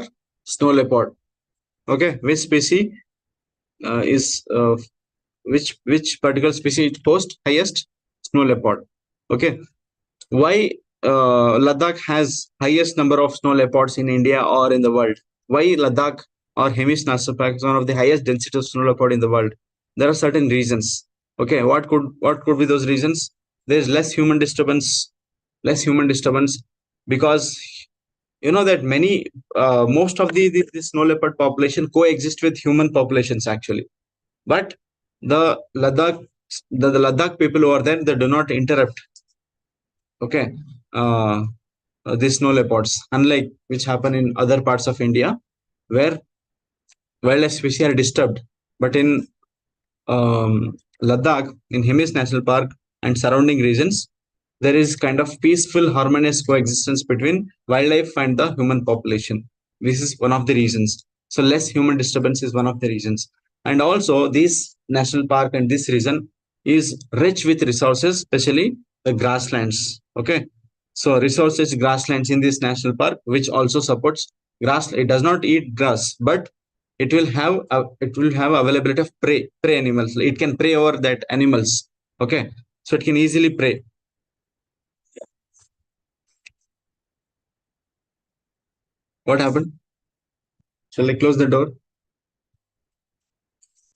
snow leopard. Okay, which species is which particular species hosts highest snow leopard? Okay, why Ladakh has highest number of snow leopards in India or in the world? Why Ladakh or Hemis National Park is one of the highest density of snow leopard in the world? There are certain reasons. Okay, what could be those reasons? There is less human disturbance, because you know that many most of the snow leopard population coexist with human populations actually, but the Ladakh the Ladakh people who are there, they do not interrupt. Okay, uh, these snow leopards, unlike which happen in other parts of India where wildlife species are disturbed. But in Ladakh, in Hemis National Park and surrounding regions, there is kind of peaceful, harmonious coexistence between wildlife and the human population. This is one of the reasons. So, less human disturbance is one of the reasons. And also, this national park and this region is rich with resources, especially the grasslands. Okay. So, resources, grasslands in this national park, which also supports grass. It does not eat grass, but it will have availability of prey animals. It can prey over that animals. Okay, so it can easily prey. What happened? Shall I close the door?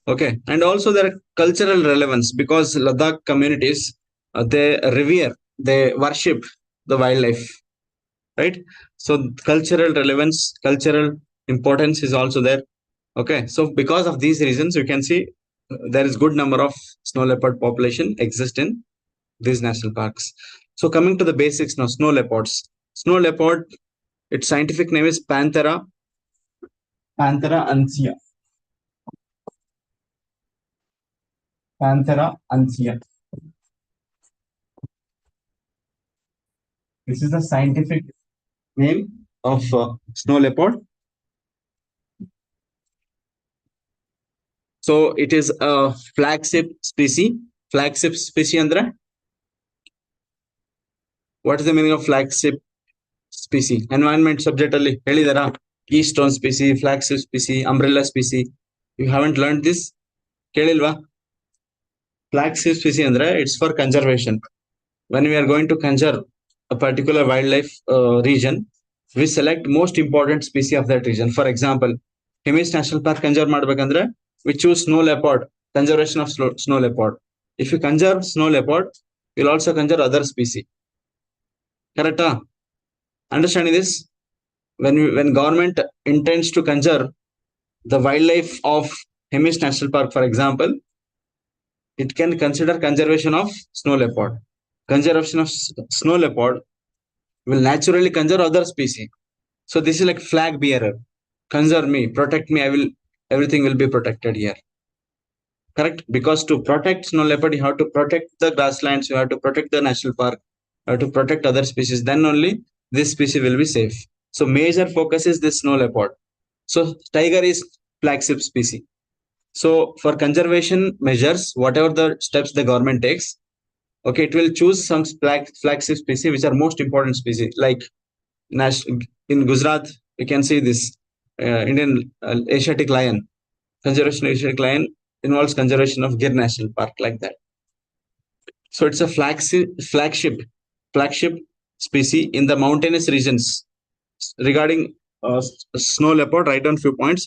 Okay, and also there are cultural relevance, because Ladakh communities, they revere, they worship the wildlife, right? So cultural relevance, cultural importance is also there. Okay, so because of these reasons, you can see there is good number of snow leopard population exist in these national parks. So coming to the basics now, snow leopards. Snow leopard, its scientific name is Panthera ansia. Panthera ansia. This is the scientific name of snow leopard. So it is a flagship species. Flagship species Andra. What is the meaning of flagship species? Environment subject ಅಲ್ಲಿ ಹೇಳಿದಾರಾ? Keystone species, flagship species, umbrella species. You haven't learned this? ಕೇಳಿಲ್ವಾ? Flagship species ಅಂದ್ರೆ it's for conservation. When we are going to conserve a particular wildlife region, we select most important species of that region. For example, Hemis National Park conserve ಮಾಡ್ಬೇಕಂದ್ರೆ we choose snow leopard, conservation of snow leopard. If you conserve snow leopard, you'll also conserve other species. Correct? Understanding this? When government intends to conserve the wildlife of Hemis National Park, for example, it can consider conservation of snow leopard. Conservation of snow leopard will naturally conserve other species. So this is like flag bearer. Conserve me, protect me. Everything will be protected here. Correct? Because to protect snow leopard, you have to protect the grasslands. You have to protect the national park. You have to protect other species. Then only this species will be safe. So major focus is this snow leopard. So tiger is flagship species. So for conservation measures, whatever the steps the government takes, okay, it will choose some flagship species which are most important species. Like in Gujarat, you can see this Indian Asiatic lion. Conservation of Asiatic lion involves conservation of Gir National Park, like that. So it's a flagship species in the mountainous regions. Regarding snow leopard, write down few points.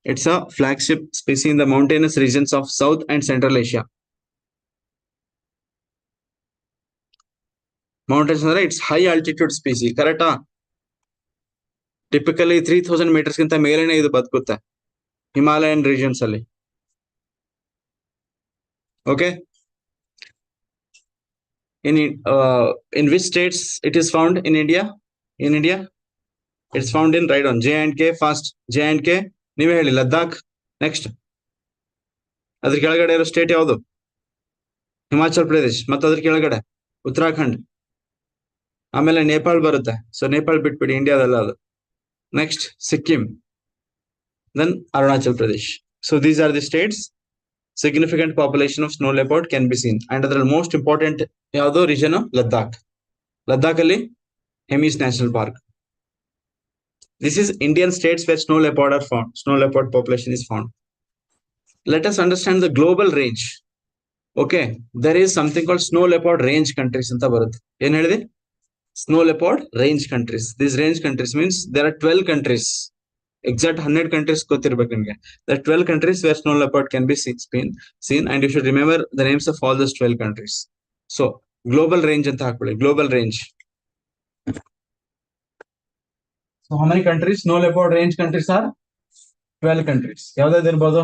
It's a flagship species in the mountainous regions of South and Central Asia. Mountains, it's high altitude species, correct? Typically 3000 meters ಗಿಂತ ಮೇಲೇನೆ ಇದು ಬದುಕುತ್ತೆ Himalayan regions ಅಲ್ಲಿ. Okay, in which states it is found in India? In India, it's found in, right on, J&K. First J&K, ನೀವೇ ಹೇಳಿ. Ladakh. Next ಅದ್ರ ಕೆಳಗಡೆ ಇರೋ state ಯಾವುದು? ಹಿಮಾಚಲ್ ಪ್ರದೇಶ್. ಮತ್ತು ಅದ್ರ ಕೆಳಗಡೆ ಉತ್ತರಾಖಂಡ್. ಆಮೇಲೆ ನೇಪಾಳ ಬರುತ್ತೆ. ಸೊ ನೇಪಾಳ ಬಿಟ್ಬಿಡಿ, ಇಂಡಿಯಾದಲ್ಲ ಅದು. Next Sikkim, then Arunachal Pradesh. So these are the states significant population of snow leopard can be seen. And the most important ಯಾವುದು region? Ladakh. Ladakh ಅಲ್ಲಿ Hemis National Park. This is Indian states where snow leopard are found. Snow leopard population is found. Let us understand the global range. Okay, there is something called snow leopard range countries anta barutte. ಏನು ಹೇಳಿದೆ? Snow leopard range countries. These range countries means there are 12 countries. Exact 100 countries ಗೊತ್ತಿರಬೇಕು ನಿಮಗೆ. There are 12 countries where snow leopard can be seen, and you should remember the names of all those 12 countries. So global range ಅಂತ ಹಾಕೊಳ್ಳಿ. Global range. So how many countries? Snow leopard range countries are 12 countries. ಯಾವ್ದಾದ್ರು ಇರ್ಬೋದು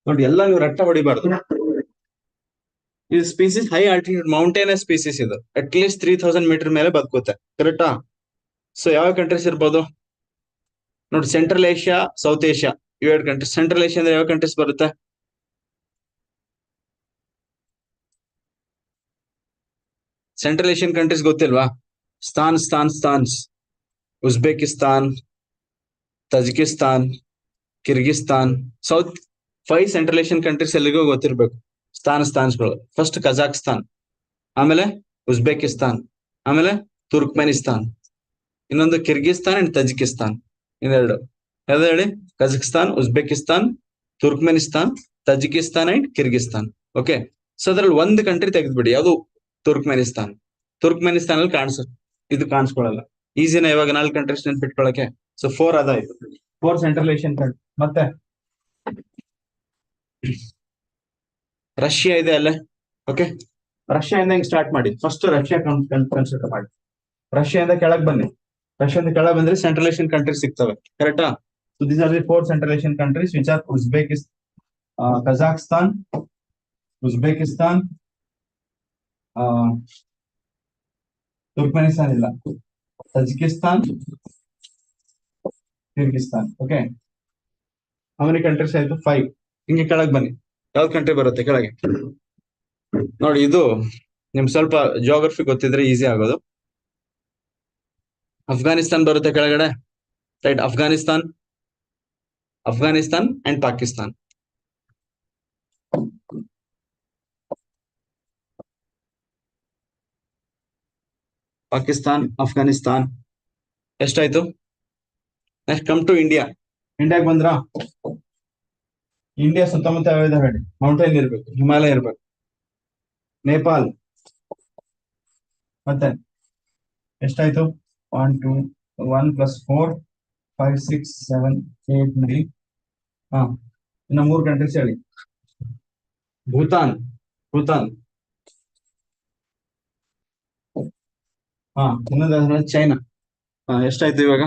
ನೋಡಿ, ಎಲ್ಲ ನೀವು ರಟ್ಟ ಹೊಡಿಬಾರ್ದು. ಇದು species high altitude mountainous species. ಇದು ಅಟ್ ಲೀಸ್ಟ್ 3000 ಮೀಟರ್ ಮೇಲೆ ಬದುಕುತ್ತೆ. ಕರೆಕ್ಟಾ? ಸೊ ಯಾವ ಕಂಟ್ರೀಸ್ ಇರ್ಬೋದು ನೋಡಿ? ಸೆಂಟ್ರಲ್ ಏಷ್ಯಾ, ಸೌತ್ ಏಷ್ಯಾ, ಇವೆರಡು ಕಂಟ್ರೀಸ್. ಸೆಂಟ್ರಲ್ ಏಷ್ಯಾ ಅಂದ್ರೆ ಯಾವ ಕಂಟ್ರೀಸ್ ಬರುತ್ತೆ? ಸೆಂಟ್ರಲ್ ಏಷ್ಯನ್ ಕಂಟ್ರೀಸ್ ಗೊತ್ತಿಲ್ವಾ? Stans, Uzbekistan, Tajikistan, Kyrgyzstan. South 5 central Asian countries ಎಲ್ಲಿಗೂ ಗೊತ್ತಿರ್ಬೇಕು. ಸ್ತಾನ್ಸ್ಗಳು. ಫಸ್ಟ್ ಕಜಾಕ್ಸ್ತಾನ್, ಆಮೇಲೆ ಉಜ್ಬೇಕಿಸ್ತಾನ್, ಆಮೇಲೆ ತುರ್ಕ್ಮೆನಿಸ್ತಾನ್, ಇನ್ನೊಂದು ಕಿರ್ಗಿಸ್ತಾನ್ ಅಂಡ್ ತಜಿಕಿಸ್ತಾನ್. ಇನ್ನೆರಡು ಯಾವ್ದು ಹೇಳಿ? Kazakhstan, Uzbekistan, Turkmenistan, Tajikistan and Kyrgyzstan. Okay, so ಅದ್ರಲ್ಲಿ ಒಂದು ಕಂಟ್ರಿ ತೆಗೆದ್ಬಿಡಿ. ಯಾವುದು? ತುರ್ಕ್ಮೆನಿಸ್ತಾನ್. ತುರ್ಕ್ಮೆನಿಸ್ತಾನ್ ಅಲ್ಲಿ ಇದು ಕಾಣಿಸ್ಕೊಳ್ಳಲ್ಲ. ಈಸಿನ ಇವಾಗ 4 ಕಂಟ್ರೀಸ್ ನೆನ್ಪಿಟ್ಕೊಳಕ್ಕೆ. ಸೊ 4 ಅದಾಯ್ತು. 4 ಸೆಂಟ್ರಲ್ ಏಷ್ಯನ್ ಕಂಟ್ರಿ. ಮತ್ತೆ ರಷ್ಯಾ ಇದೆ ಅಲ್ಲೇ. ಓಕೆ, ರಷ್ಯಾದಿಂದ ಹಿಂಗ್ ಸ್ಟಾರ್ಟ್ ಮಾಡಿ. ಫಸ್ಟ್ ರಷ್ಯಾ ಕನ್ಸಿಡರ್ ಮಾಡಿ. ರಷ್ಯಾದಿಂದ ಕೆಳಗ್ ಬನ್ನಿ. ರಷ್ಯಾದಿಂದ ಕೆಳಗ್ ಬಂದ್ರೆ ಸೆಂಟ್ರಲ್ ಏಷ್ಯನ್ ಕಂಟ್ರೀಸ್ ಸಿಗ್ತವೆ. ಕರೆಕ್ಟಾ? So these are the 4 central Asian countries which are Kazakhstan, Uzbekistan, Turkmenistan ಇಲ್ಲ, Tajikistan, Kyrgyzstan. Okay, how many countries ಆಯ್ತು? 5. ಹಿಂಗೆ ಕೆಳಗ್ ಬನ್ನಿ. ಯಾವ್ದು ಕಂಟ್ರಿ ಬರುತ್ತೆ ಕೆಳಗೆ ನೋಡಿ? ಇದು ನಿಮ್ ಸ್ವಲ್ಪ ಜಿಯೋಗ್ರಫಿ ಗೊತ್ತಿದ್ರೆ ಈಸಿ ಆಗೋದು. ಅಫ್ಘಾನಿಸ್ತಾನ್ ಬರುತ್ತೆ ಕೆಳಗಡೆ, ರೈಟ್? ಅಫ್ಘಾನಿಸ್ತಾನ್ ಅಂಡ್ ಪಾಕಿಸ್ತಾನ್. ಅಫ್ಘಾನಿಸ್ತಾನ್ ಎಷ್ಟಾಯ್ತು? Next come to India. ಇಂಡಿಯಾಗೆ ಬಂದ್ರ? ಇಂಡಿಯಾ ಸುತ್ತಮುತ್ತ ಯಾವ್ದು ಹೇಳಿ? ಮೌಂಟೇನ್ ಇರ್ಬೇಕು, ಹಿಮಾಲಯ ಇರ್ಬೇಕು. ನೇಪಾಲ್. ಮತ್ತೆ ಎಷ್ಟಾಯ್ತು? 1 2 1 + 4 5 6 7 8 9. ಹಾ, ಇನ್ನು 3 ಕಂಟ್ರೀಸ್ ಹೇಳಿ. ಭೂತಾನ್. ಹಾ, ಇನ್ನೊಂದು ಚೈನಾ. ಹಾ, ಎಷ್ಟಾಯ್ತು ಇವಾಗ?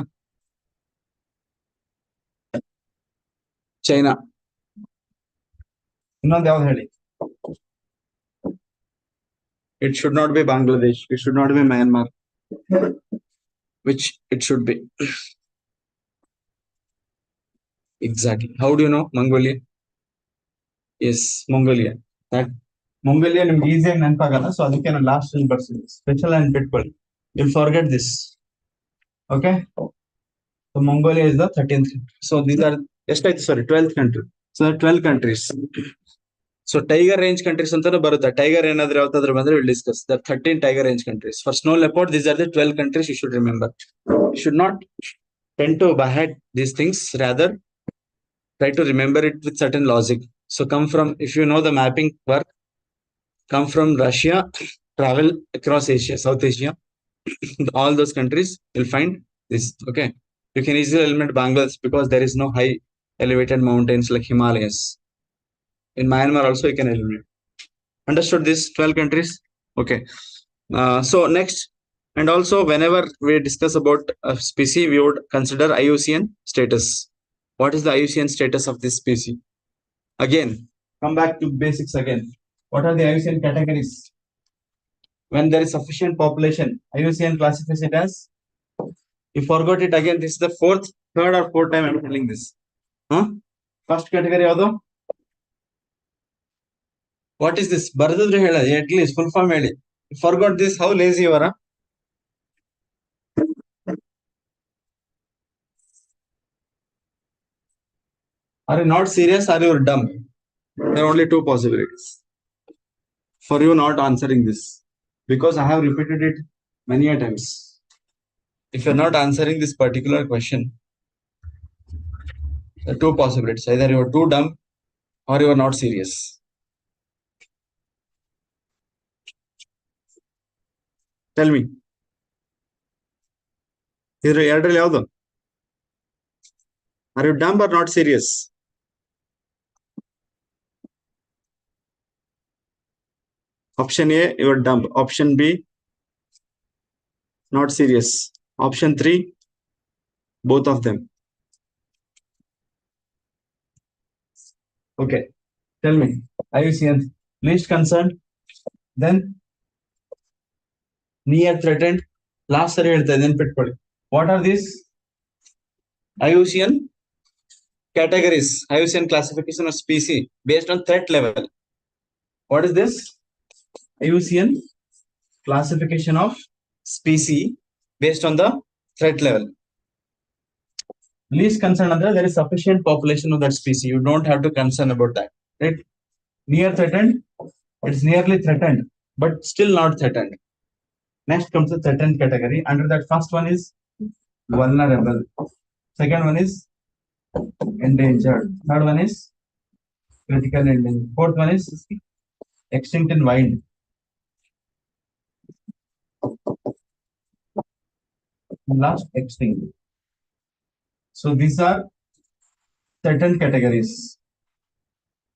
ಚೈನಾ. ಇನ್ನೊಂದು ಯಾವ್ದು ಹೇಳಿ? It should not be Bangladesh. It should not be Myanmar. Which it should be? Exactly. How do you know? Mongolia. Yes, Mongolia. That Mongolia ನಿಮ್ಗೆ ಈಸಿಯಾಗಿ ನೆನಪಾಗಲ್ಲ. ಸೊ ಅದಕ್ಕೆ ನಾನು ಲಾಸ್ಟ್ ಅಲ್ಲಿ ಬರ್ತೀನಿ. ಸ್ಪೆಷಲ್ ಅಂಡ್ ಬಿಟ್ಕೊಳ್ಳಿ. You'll forget this. Okay. So Mongolia is the 13th country. So these are ಎಷ್ಟಾಯ್ತು? Sorry, 12th country. So 12 countries. So tiger range countries ಅಂತಾನು ಬರುತ್ತೆ. ಟೈಗರ್ ಏನಾದ್ರು ಯಾವ್ದಾದ್ರು ಬಂದ್ರೆ will discuss. The 13 tiger range countries. For snow leopard these are the 12 countries you should remember. You should not tend to behead these things, rather try to remember it with certain logic. So come from, if you know the mapping work, come from Russia, travel across Asia, South Asia, all those countries you'll find this. Okay, you can easily eliminate Bangladesh because there is no high elevated mountains like Himalayas. In Myanmar also you can eliminate. Understood these 12 countries? Okay. So next, and also whenever we discuss about a species, we would consider IUCN status. What is the IUCN status of this species? Again, come back to basics again. What are the IUCN categories? When there is sufficient population, IUCN classifies it as, you forgot it again. This is the third or fourth time I'm telling this. First category ಯಾವುದು? What is this? ಬರೆದಿದ್ರೆ ಹೇಳ, at least full form ಹೇಳಿ. Forgot this? How lazy you are? Are you not serious? Are you dumb? There are only 2 possibilities for you not answering this, because I have repeated it many a times. If you're not answering this particular question, there are two possibilities. Either you're too dumb or you're not serious. Tell me. ಎರಡರಲ್ಲಿ ಯಾವುದು? Are you dumb or not serious? Option A, you're dumb. Option B, not serious. Option 3, both of them. Okay. Tell me. IUCN, least concerned, then near threatened, last ಸರಿ ಹೇಳ್ತಾ ಇದ್ದೇನೆ ನೆನ್ಪಿಟ್ಕೊಳ್ಳಿ. What are these IUCN categories? IUCN classification of species based on threat level. What is this? IUCN classification of species based on the threat level. Least concern under there is sufficient population of that species. You don't have to concern about that. Right? Near threatened, it's nearly threatened, but still not threatened. Next comes the threatened category. Under that, first one is vulnerable. Second one is endangered. Third one is critical endangered. Fourth one is extinct and wild. Last, extinct. So these are threatened categories.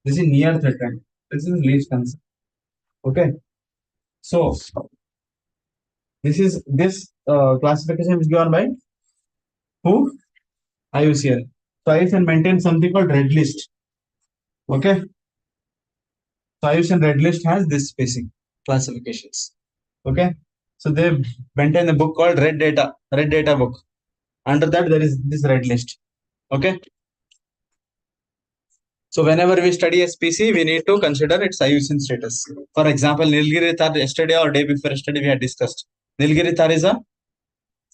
This is near threatened. This is least concern. Okay. So this classification is given by who? IUCN. So IUCN maintains something called red list. Okay. So IUCN red list has this basic classifications. Okay. So they maintain a book called red data book. Under that there is this red list. Okay. So whenever we study a species, we need to consider its IUCN status. For example, Nilgiri Thar, yesterday or day before yesterday we had discussed. Nilgiri Thar is a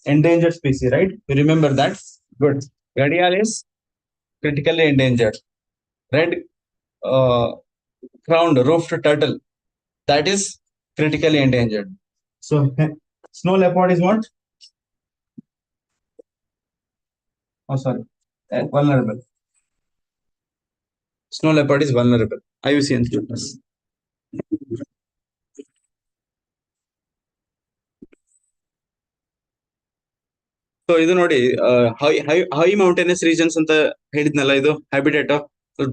endangered species, right? You remember that? Good. Gadial is critically endangered. Red crowned roofed turtle, that is critically endangered. So snow leopard is what? Oh, sorry, vulnerable. Snow leopard is vulnerable. IUCN status. So ಇದು ನೋಡಿ high mountainous regions ಅಂತ ಹೇಳಿದ್ನಲ್ಲ, ಇದು habitat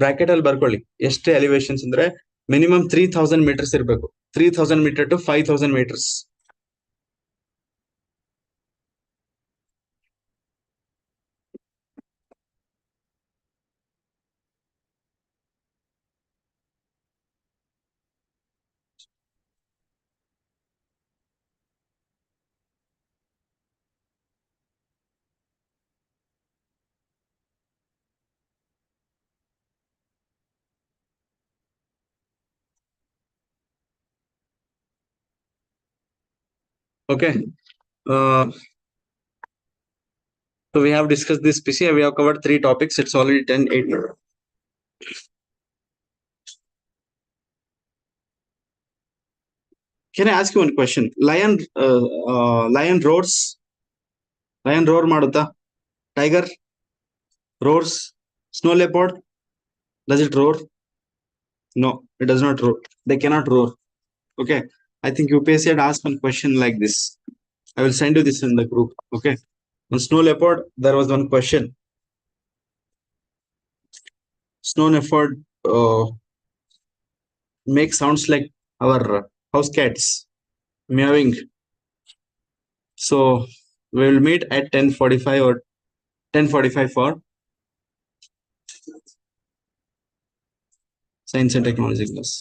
bracket ಅಲ್ಲಿ ಬರ್ಕೊಳ್ಳಿ. ಎಷ್ಟೇ elevations ಅಂದ್ರೆ minimum 3000 metres ಇರಬೇಕು. 3000 metre to 5000 metres. Okay. So we have discussed this species. We have covered 3 topics. It's already 10:08. Can I ask you one question? Lion roars. Lion roar ಮಾಡುತ್ತಾ? Tiger roars. Snow leopard, does it roar? No, it does not roar. They cannot roar. Okay. I think UPSC had asked one question like this. I will send you this in the group. Okay. On snow leopard, there was one question. Snow leopard make sounds like our house cats meowing. So we will meet at 10:45 or 10:45 for science and technology class.